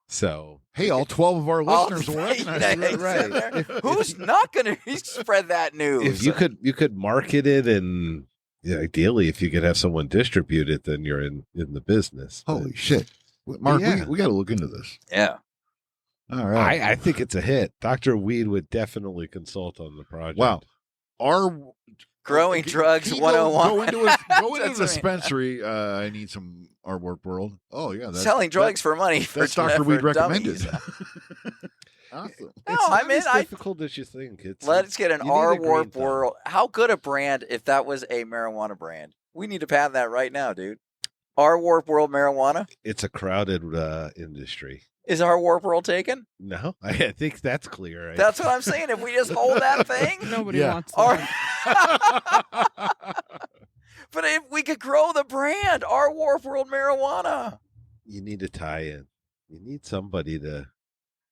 [SPEAKER 3] So
[SPEAKER 1] Hey, all 12 of our
[SPEAKER 2] All
[SPEAKER 1] listeners will
[SPEAKER 2] the
[SPEAKER 1] recognize
[SPEAKER 2] things
[SPEAKER 1] it.
[SPEAKER 2] in
[SPEAKER 3] Right.
[SPEAKER 2] there. Who's not going to spread that news?
[SPEAKER 3] if you could market it, and ideally if you could have someone distribute it, then you're in the business. But
[SPEAKER 1] Holy shit. Mark,
[SPEAKER 3] Yeah.
[SPEAKER 1] we got to look into this.
[SPEAKER 2] Yeah.
[SPEAKER 1] All right.
[SPEAKER 3] I think it's a hit. Dr. Weed would definitely consult on the project.
[SPEAKER 1] Wow. Our
[SPEAKER 2] Growing drugs
[SPEAKER 1] Can you
[SPEAKER 2] 101.
[SPEAKER 1] Go into a
[SPEAKER 2] That's what I mean.
[SPEAKER 1] dispensary. I need some our Warp World. Oh yeah, that's
[SPEAKER 2] Selling drugs for money.
[SPEAKER 1] That's
[SPEAKER 2] for,
[SPEAKER 1] Dr. Weed
[SPEAKER 2] for
[SPEAKER 1] recommended.
[SPEAKER 2] dummies.
[SPEAKER 1] Awesome.
[SPEAKER 2] No,
[SPEAKER 3] it's
[SPEAKER 2] I
[SPEAKER 3] not
[SPEAKER 2] mean,
[SPEAKER 3] as difficult as you think.
[SPEAKER 2] Let's get an
[SPEAKER 3] you need
[SPEAKER 2] R
[SPEAKER 3] a green
[SPEAKER 2] Warp
[SPEAKER 3] thumb.
[SPEAKER 2] World. How good a brand if that was a marijuana brand? We need to patent that right now, dude. R Warp World marijuana?
[SPEAKER 3] It's a crowded industry.
[SPEAKER 2] Is our Warp World taken?
[SPEAKER 3] No, I think that's clear. Right?
[SPEAKER 2] That's what I'm saying. If we just hold that thing,
[SPEAKER 5] Nobody
[SPEAKER 1] Yeah.
[SPEAKER 5] wants
[SPEAKER 2] our,
[SPEAKER 5] that.
[SPEAKER 2] but if we could grow the brand, our Warp World marijuana.
[SPEAKER 3] You need a tie-in. You need somebody to.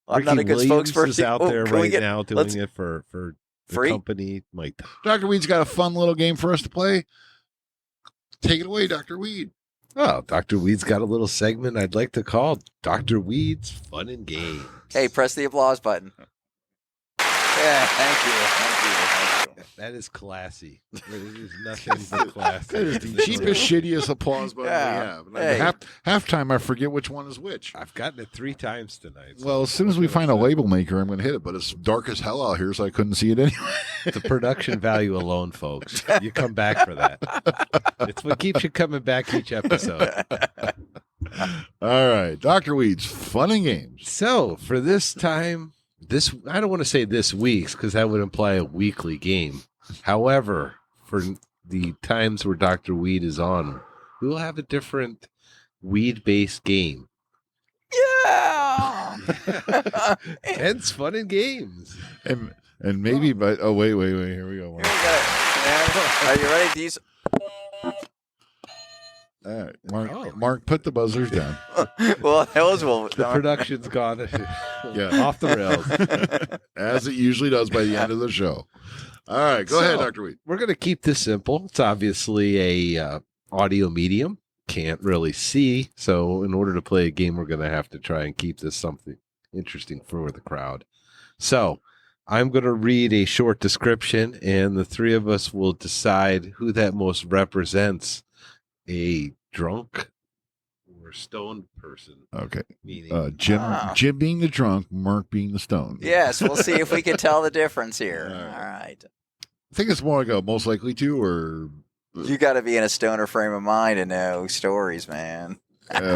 [SPEAKER 2] I'm not a
[SPEAKER 3] Ricky
[SPEAKER 2] good
[SPEAKER 3] Williams
[SPEAKER 2] spokesperson.
[SPEAKER 3] is out there
[SPEAKER 2] Can we
[SPEAKER 3] right
[SPEAKER 2] get-
[SPEAKER 3] now
[SPEAKER 2] let's-
[SPEAKER 3] doing it for the
[SPEAKER 2] Free?
[SPEAKER 3] company. Mike,
[SPEAKER 1] Dr. Weed's got a fun little game for us to play. Take it away, Dr. Weed.
[SPEAKER 3] oh, Dr. Weed's got a little segment I'd like to call Dr. Weed's Fun and Games.
[SPEAKER 2] Hey, press the applause button. Yeah, thank you. Thank you.
[SPEAKER 3] That is classy. There is nothing but classy.
[SPEAKER 1] That is the cheapest, shittiest applause button
[SPEAKER 2] Yeah.
[SPEAKER 1] we have. And
[SPEAKER 2] Hey.
[SPEAKER 1] Halftime, I forget which one is which.
[SPEAKER 3] I've gotten it 3 times tonight. so
[SPEAKER 1] Well, as soon as we find a label maker, I'm going to hit it. But it's dark as hell out here, so I couldn't see it anyway.
[SPEAKER 3] the production value alone, folks. You come back for that. It's what keeps you coming back each episode.
[SPEAKER 1] All right, Dr. Weed's Fun and Games.
[SPEAKER 3] So for this time, I don't want to say this week's because that would imply a weekly game. However, for the times where Dr. Weed is on, we will have a different weed-based game.
[SPEAKER 2] Yeah.
[SPEAKER 3] Hence, fun and games.
[SPEAKER 1] And maybe, but wait, here we go.
[SPEAKER 2] Here we go. Are you ready? These.
[SPEAKER 1] All right, Mark.
[SPEAKER 3] Oh.
[SPEAKER 1] Mark, put the buzzers down.
[SPEAKER 2] Well, those will.
[SPEAKER 3] The production's gone
[SPEAKER 1] Yeah.
[SPEAKER 3] off the rails.
[SPEAKER 1] As it usually does by the end of the show. All right, go ahead, Dr. Weed.
[SPEAKER 3] We're going to keep this simple. It's obviously a audio medium. Can't really see. So in order to play a game, we're going to have to try and keep this something interesting for the crowd. So I'm going to read a short description, and the 3 of us will decide who that most represents a drunk or stoned person.
[SPEAKER 1] Okay.
[SPEAKER 3] Meaning,
[SPEAKER 1] Jim being the drunk, Mark being the stone.
[SPEAKER 2] Yes, we'll see if we can tell the difference here.
[SPEAKER 1] All
[SPEAKER 2] All right.
[SPEAKER 1] I think it's more like a most likely to, or
[SPEAKER 2] You got to be in a stoner frame of mind to know stories, man.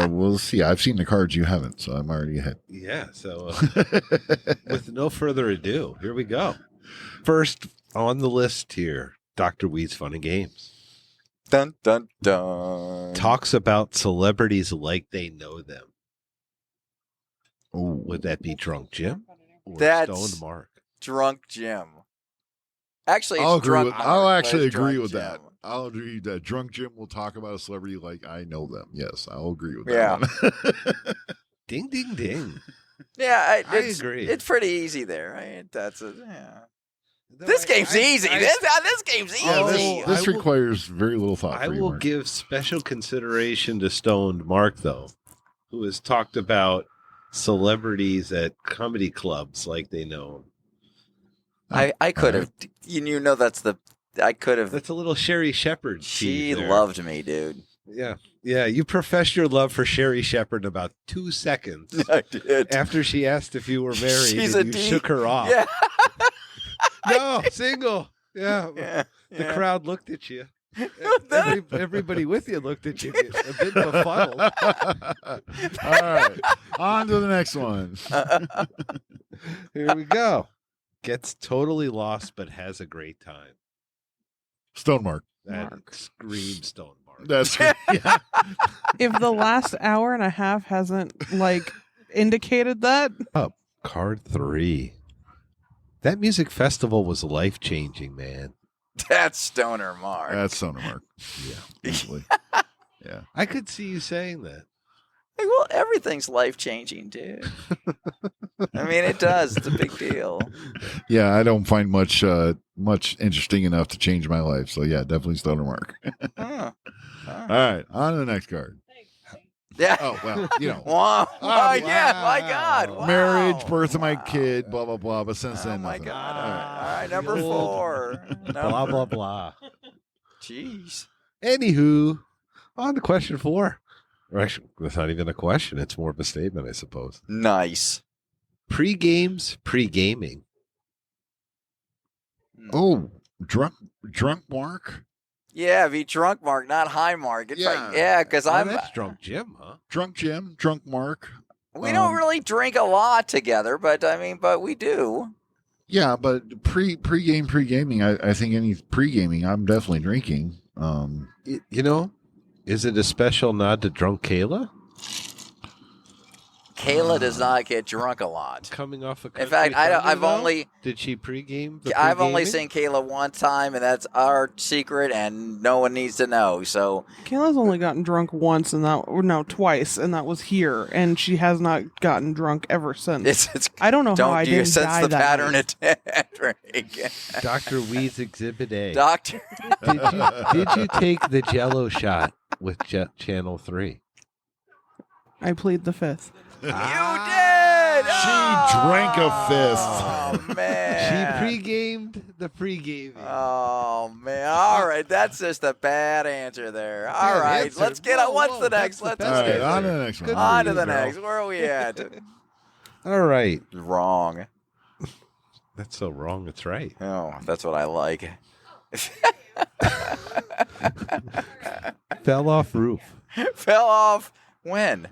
[SPEAKER 1] we'll see. I've seen the cards, you haven't, so I'm already ahead.
[SPEAKER 3] yeah. So with no further ado, here we go. First on the list here, Dr. Weed's Fun and Games.
[SPEAKER 2] Dun, dun, dun.
[SPEAKER 3] Talks about celebrities like they know them.
[SPEAKER 1] Oh,
[SPEAKER 3] Would that be Drunk Jim or
[SPEAKER 2] That's-
[SPEAKER 3] Stoned Mark?
[SPEAKER 2] Drunk Jim. Actually, it's
[SPEAKER 1] I'll agree
[SPEAKER 2] drunk
[SPEAKER 1] with.
[SPEAKER 2] Mark,
[SPEAKER 1] I'll
[SPEAKER 2] but
[SPEAKER 1] actually
[SPEAKER 2] it's
[SPEAKER 1] agree
[SPEAKER 2] Drunk
[SPEAKER 1] with
[SPEAKER 2] Jim.
[SPEAKER 1] that. I'll agree that drunk Jim will talk about a celebrity like I know them. Yes, I'll agree with
[SPEAKER 2] Yeah.
[SPEAKER 1] that. One.
[SPEAKER 3] Ding, ding, ding.
[SPEAKER 2] Yeah,
[SPEAKER 3] I
[SPEAKER 2] it's,
[SPEAKER 3] agree.
[SPEAKER 2] It's pretty easy there, right? That's a yeah.
[SPEAKER 3] Though
[SPEAKER 2] This game's easy. This game's easy.
[SPEAKER 3] Oh,
[SPEAKER 1] this
[SPEAKER 3] I will-
[SPEAKER 1] requires very little thought.
[SPEAKER 3] I
[SPEAKER 1] for you,
[SPEAKER 3] will
[SPEAKER 1] Mark.
[SPEAKER 3] give special consideration to Stoned Mark, though, who has talked about celebrities at comedy clubs like they know him.
[SPEAKER 2] I could have. You know that's the. I could have.
[SPEAKER 3] That's a little Sherry Shepherd.
[SPEAKER 2] She
[SPEAKER 3] tease there.
[SPEAKER 2] loved me, dude.
[SPEAKER 3] Yeah. Yeah. You professed your love for Sherry Shepherd in about 2 seconds.
[SPEAKER 2] I did.
[SPEAKER 3] After she asked if you were married,
[SPEAKER 2] She's
[SPEAKER 3] and
[SPEAKER 2] a
[SPEAKER 3] you
[SPEAKER 2] D.
[SPEAKER 3] shook her off.
[SPEAKER 2] Yeah.
[SPEAKER 3] No, single. Yeah.
[SPEAKER 2] Yeah.
[SPEAKER 3] The
[SPEAKER 2] yeah.
[SPEAKER 3] crowd looked at you. Everybody with you looked at you a bit befuddled.
[SPEAKER 1] All right, on to the next one.
[SPEAKER 3] Here we go. Gets totally lost, but has a great time.
[SPEAKER 1] Stone Mark.
[SPEAKER 3] That screams Stone Mark.
[SPEAKER 1] That's yeah.
[SPEAKER 5] If the last hour and a half hasn't indicated that,
[SPEAKER 3] Card 3. That music festival was life-changing, man.
[SPEAKER 2] That's Stoner Mark.
[SPEAKER 1] That's Stoner Mark.
[SPEAKER 3] Yeah.
[SPEAKER 1] Easily. Yeah.
[SPEAKER 3] I could see you saying that.
[SPEAKER 2] Well, everything's life-changing, dude. I mean, it does. It's a big deal.
[SPEAKER 1] Yeah, I don't find much interesting enough to change my life. So yeah, definitely Stoner Mark. All right, on to the next card.
[SPEAKER 2] Yeah.
[SPEAKER 1] Oh well,
[SPEAKER 2] Wow.
[SPEAKER 1] Oh,
[SPEAKER 2] Yeah. My God. Wow.
[SPEAKER 1] Marriage, birth of my kid, blah blah blah. But since then,
[SPEAKER 2] Oh my
[SPEAKER 1] nothing.
[SPEAKER 2] God. All right. Number 4.
[SPEAKER 3] Blah, blah, blah.
[SPEAKER 2] Jeez.
[SPEAKER 3] Anywho, on to question 4. Or actually, that's not even a question. It's more of a statement, I suppose.
[SPEAKER 2] Nice.
[SPEAKER 3] Pre-games, pre-gaming.
[SPEAKER 1] Oh, drunk Mark.
[SPEAKER 2] Yeah, be drunk Mark, not high Mark. It's because
[SPEAKER 3] That's drunk Jim, huh?
[SPEAKER 1] Drunk Jim, drunk Mark.
[SPEAKER 2] We don't really drink a lot together, but we do.
[SPEAKER 1] Yeah, but pre-gaming. I think any pre-gaming, I'm definitely drinking.
[SPEAKER 3] Is it a special nod to drunk Kayla?
[SPEAKER 2] Kayla does not get drunk a lot.
[SPEAKER 3] Coming off a
[SPEAKER 2] In fact, I've only
[SPEAKER 3] did she pregame?
[SPEAKER 2] I've only seen Kayla one time, and that's our secret, and no one needs to know. So
[SPEAKER 5] Kayla's only gotten drunk once, twice, and that was here, and she has not gotten drunk ever since.
[SPEAKER 2] it's
[SPEAKER 5] I don't know how I
[SPEAKER 2] do you
[SPEAKER 5] didn't
[SPEAKER 2] sense
[SPEAKER 5] die
[SPEAKER 2] the
[SPEAKER 5] that
[SPEAKER 2] pattern
[SPEAKER 5] night.
[SPEAKER 2] of drink?
[SPEAKER 3] Dr. Weed's Exhibit A.
[SPEAKER 2] Doctor,
[SPEAKER 3] Did you take the Jello shot with Channel 3?
[SPEAKER 5] I plead the fifth.
[SPEAKER 2] you did.
[SPEAKER 1] She drank a fifth.
[SPEAKER 2] Oh man,
[SPEAKER 3] She pre-gamed the pre-gaming.
[SPEAKER 2] Oh man! All right, that's just a bad answer there. All right,
[SPEAKER 3] answer.
[SPEAKER 2] let's get on. What's the next?
[SPEAKER 3] That's the
[SPEAKER 1] All
[SPEAKER 3] best
[SPEAKER 1] right,
[SPEAKER 3] answer.
[SPEAKER 1] on to the next one.
[SPEAKER 3] Good
[SPEAKER 2] On
[SPEAKER 3] for
[SPEAKER 2] to the
[SPEAKER 3] you, girl.
[SPEAKER 2] next. Where are we at?
[SPEAKER 3] All right.
[SPEAKER 2] Wrong.
[SPEAKER 3] That's so wrong. It's right.
[SPEAKER 2] Oh, that's what I like.
[SPEAKER 3] Fell off roof.
[SPEAKER 2] Fell off when?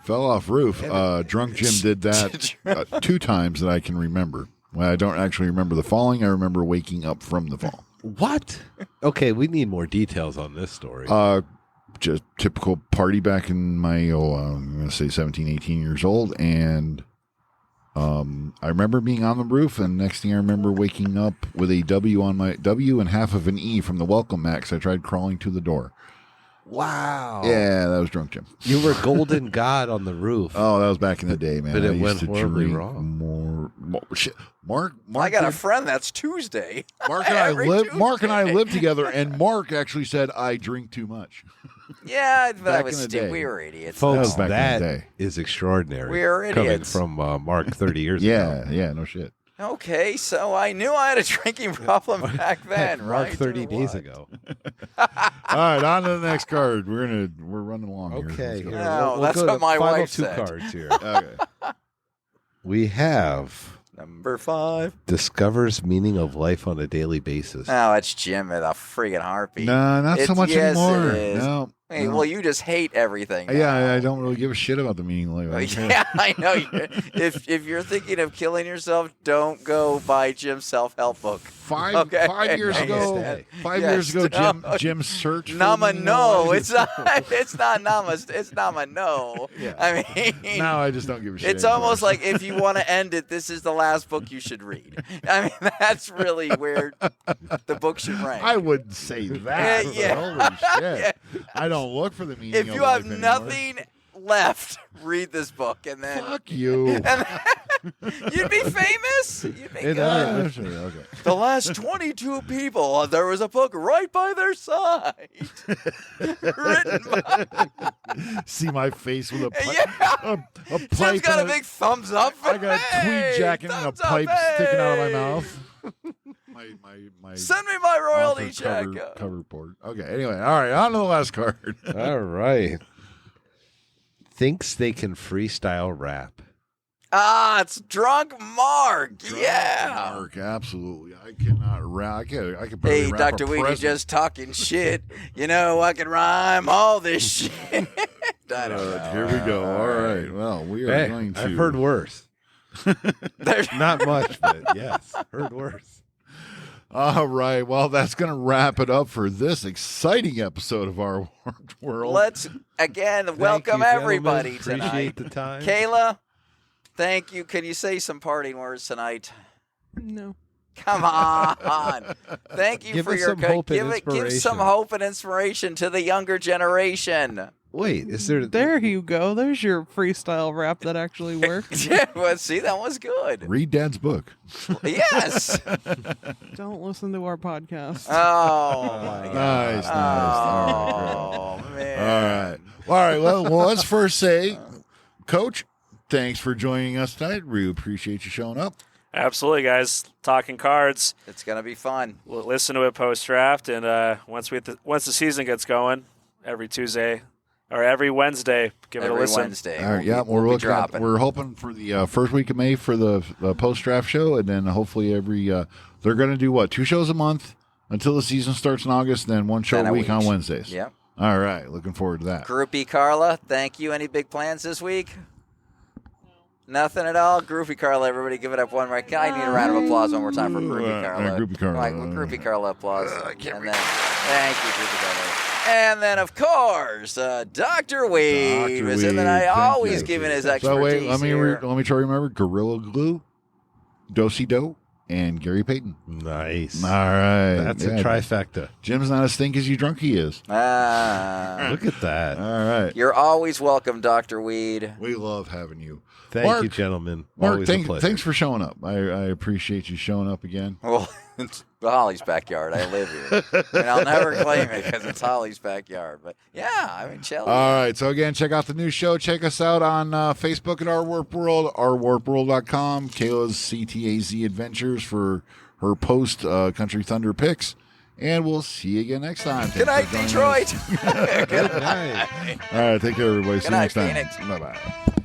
[SPEAKER 1] Fell off roof. Drunk Jim did that 2 times that I can remember. Well, I don't actually remember the falling. I remember waking up from the fall.
[SPEAKER 3] What? Okay, we need more details on this story.
[SPEAKER 1] Just typical party back in my, I'm going to say 17, 18 years old. And I remember being on the roof. And next thing I remember waking up with a W on my W and half of an E from the welcome mat because I tried crawling to the door.
[SPEAKER 3] Wow.
[SPEAKER 1] Yeah, that was Drunk Jim.
[SPEAKER 3] You were Golden God on the roof.
[SPEAKER 1] Oh, that was back in the day, man.
[SPEAKER 3] But it
[SPEAKER 1] I used
[SPEAKER 3] went
[SPEAKER 1] to
[SPEAKER 3] horribly
[SPEAKER 1] drink
[SPEAKER 3] wrong.
[SPEAKER 1] More shit. Mark
[SPEAKER 2] I got a
[SPEAKER 1] did-
[SPEAKER 2] friend that's Tuesday.
[SPEAKER 1] Mark and I
[SPEAKER 2] Every
[SPEAKER 1] live. Mark and I
[SPEAKER 2] Tuesday.
[SPEAKER 1] lived together, and Mark actually said I drink too much.
[SPEAKER 2] Yeah, but
[SPEAKER 1] Back
[SPEAKER 2] I was
[SPEAKER 1] in the
[SPEAKER 2] stupid.
[SPEAKER 1] day.
[SPEAKER 2] We were idiots.
[SPEAKER 3] Folks,
[SPEAKER 1] That was back in the
[SPEAKER 3] that
[SPEAKER 1] day.
[SPEAKER 3] is extraordinary.
[SPEAKER 2] We're
[SPEAKER 3] Coming
[SPEAKER 2] idiots.
[SPEAKER 3] from Mark 30 years ago.
[SPEAKER 1] Yeah, no shit.
[SPEAKER 2] Okay, so I knew I had a drinking problem back then,
[SPEAKER 3] Mark
[SPEAKER 2] right?
[SPEAKER 3] 30
[SPEAKER 2] Or
[SPEAKER 3] days
[SPEAKER 2] what?
[SPEAKER 3] ago.
[SPEAKER 1] All right, on to the next card. We're running along here.
[SPEAKER 3] Okay,
[SPEAKER 1] Let's go.
[SPEAKER 3] here,
[SPEAKER 2] No,
[SPEAKER 3] we'll
[SPEAKER 2] that's
[SPEAKER 3] go
[SPEAKER 2] what
[SPEAKER 3] to
[SPEAKER 2] my
[SPEAKER 3] final
[SPEAKER 2] wife
[SPEAKER 3] 2
[SPEAKER 2] said.
[SPEAKER 3] cards here.
[SPEAKER 1] Okay.
[SPEAKER 3] We have
[SPEAKER 2] Number 5.
[SPEAKER 3] discovers meaning of life on a daily basis.
[SPEAKER 2] Oh, it's Jim with a friggin' heartbeat.
[SPEAKER 1] No, not so
[SPEAKER 2] It's-
[SPEAKER 1] much
[SPEAKER 2] yes,
[SPEAKER 1] anymore.
[SPEAKER 2] it is.
[SPEAKER 1] No.
[SPEAKER 2] Hey,
[SPEAKER 1] no.
[SPEAKER 2] well, you just hate everything.
[SPEAKER 1] Yeah,
[SPEAKER 2] now.
[SPEAKER 1] I don't really give a shit about the meaning of life.
[SPEAKER 2] Yeah, I know. If you're thinking of killing yourself, don't go buy Jim's self-help book.
[SPEAKER 1] Five years ago.
[SPEAKER 3] Namaste.
[SPEAKER 1] 5
[SPEAKER 2] Yes,
[SPEAKER 1] years ago,
[SPEAKER 2] no.
[SPEAKER 1] Jim searched. for
[SPEAKER 2] Nama
[SPEAKER 1] meaning of
[SPEAKER 2] no,
[SPEAKER 1] life.
[SPEAKER 2] it's not. It's not Nama. It's Nama no.
[SPEAKER 1] Yeah.
[SPEAKER 2] I mean,
[SPEAKER 1] Now I just don't give a shit.
[SPEAKER 2] it's
[SPEAKER 1] anymore.
[SPEAKER 2] almost like if you want to end it, this is the last book you should read. I mean, that's really where the book should rank.
[SPEAKER 1] I wouldn't say that.
[SPEAKER 2] Yeah.
[SPEAKER 1] Holy shit!
[SPEAKER 2] Yeah.
[SPEAKER 1] I don't look for the meaning.
[SPEAKER 2] If
[SPEAKER 1] of
[SPEAKER 2] you
[SPEAKER 1] life
[SPEAKER 2] have
[SPEAKER 1] anymore.
[SPEAKER 2] nothing left, read this book, and then
[SPEAKER 1] Fuck you.
[SPEAKER 2] and then you'd be famous. You'd be
[SPEAKER 3] It
[SPEAKER 2] good.
[SPEAKER 1] Okay.
[SPEAKER 2] The last 22 people, there was a book right by their side. Written by...
[SPEAKER 1] See my face with a pipe.
[SPEAKER 2] Yeah.
[SPEAKER 1] A
[SPEAKER 2] Jim's
[SPEAKER 1] pipe.
[SPEAKER 2] got a
[SPEAKER 1] and
[SPEAKER 2] big thumbs up.
[SPEAKER 1] I got a
[SPEAKER 2] Hey,
[SPEAKER 1] tweed jacket and a
[SPEAKER 2] thumbs up,
[SPEAKER 1] pipe sticking out of my
[SPEAKER 2] hey.
[SPEAKER 1] mouth. my
[SPEAKER 2] Send me my royalty
[SPEAKER 1] author
[SPEAKER 2] check.
[SPEAKER 1] cover board. Okay. Anyway, all right. On to the last card.
[SPEAKER 3] All right. Thinks they can freestyle rap.
[SPEAKER 2] Ah, it's Drunk Mark. Yeah.
[SPEAKER 1] Mark, absolutely. I cannot. I could barely
[SPEAKER 2] Hey,
[SPEAKER 1] wrap
[SPEAKER 2] Dr.
[SPEAKER 1] a
[SPEAKER 2] Weed, you're
[SPEAKER 1] present.
[SPEAKER 2] just talking shit. You know, I can rhyme all this shit. I don't know.
[SPEAKER 1] Here we go. All right. Well, we are going to.
[SPEAKER 3] I've heard worse. Not much, but yes, heard worse.
[SPEAKER 1] All right. Well, that's going to wrap it up for this exciting episode of Our Warped World.
[SPEAKER 2] Let's, again, welcome everybody tonight.
[SPEAKER 3] Appreciate the time.
[SPEAKER 2] Kayla, thank you. Can you say some parting words tonight?
[SPEAKER 5] No.
[SPEAKER 2] Come on. Thank you
[SPEAKER 3] Give
[SPEAKER 2] for
[SPEAKER 3] us
[SPEAKER 2] your
[SPEAKER 3] some hope and
[SPEAKER 2] give
[SPEAKER 3] inspiration.
[SPEAKER 2] some hope and inspiration to the younger generation.
[SPEAKER 3] Wait, is there?
[SPEAKER 5] There you go. There's your freestyle rap that actually worked.
[SPEAKER 2] Yeah, well, see, that was good.
[SPEAKER 1] Read Dad's book.
[SPEAKER 2] Yes.
[SPEAKER 5] Don't listen to our podcast.
[SPEAKER 2] Oh, my God.
[SPEAKER 1] Nice.
[SPEAKER 2] Oh, man.
[SPEAKER 1] All right. Well, let's first say, Coach, thanks for joining us tonight. We appreciate you showing up.
[SPEAKER 4] Absolutely, guys. Talking cards.
[SPEAKER 2] It's going to be fun.
[SPEAKER 4] We'll listen to it post draft, and once the season gets going, every Tuesday or every Wednesday, give it a listen.
[SPEAKER 2] Wednesday.
[SPEAKER 1] All right. Yeah, we're
[SPEAKER 2] dropping.
[SPEAKER 1] we're hoping for the first week of May for the post draft show, and then hopefully they're going to do what, 2 shows a month until the season starts in August, and then 1 show a week on Wednesdays.
[SPEAKER 2] Yep.
[SPEAKER 1] All right. Looking forward to that.
[SPEAKER 2] Groupie Carla, thank you. Any big plans this week? Nothing at all. Groupie Carla, everybody give it up one more. I need a round of applause one more time for Groupie Carla.
[SPEAKER 1] Groupie Carla.
[SPEAKER 2] Right, Groupie Carla applause. Thank you, Groupie Carla. And then, of course, Dr. Weed was in the night, always giving his expertise.
[SPEAKER 1] So wait, let me
[SPEAKER 2] here.
[SPEAKER 1] try to remember. Gorilla Glue, Dosey Do, and Gary Payton.
[SPEAKER 3] Nice.
[SPEAKER 1] All right.
[SPEAKER 3] That's a trifecta.
[SPEAKER 1] Jim's not as stink as you drunk he is.
[SPEAKER 3] Look at that.
[SPEAKER 1] All right.
[SPEAKER 2] You're always welcome, Dr. Weed.
[SPEAKER 1] We love having you.
[SPEAKER 3] Thank
[SPEAKER 1] Mark,
[SPEAKER 3] you, gentlemen.
[SPEAKER 1] Mark,
[SPEAKER 3] Always a pleasure.
[SPEAKER 1] thanks for showing up. I appreciate you showing up again.
[SPEAKER 2] Well, it's Holly's backyard. I live here. And I'll never claim it because it's Holly's backyard. But, yeah, I mean, chill.
[SPEAKER 1] All right. So, again, check out the new show. Check us out on Facebook at Our Warp World, ourwarpworld.com. Kayla's CTAZ Adventures for her post Country Thunder picks. And we'll see you again next time.
[SPEAKER 2] Good night, Detroit.
[SPEAKER 3] Good night.
[SPEAKER 1] All right. Take care, everybody. See you
[SPEAKER 2] night,
[SPEAKER 1] next time.
[SPEAKER 2] Phoenix.
[SPEAKER 1] Bye-bye.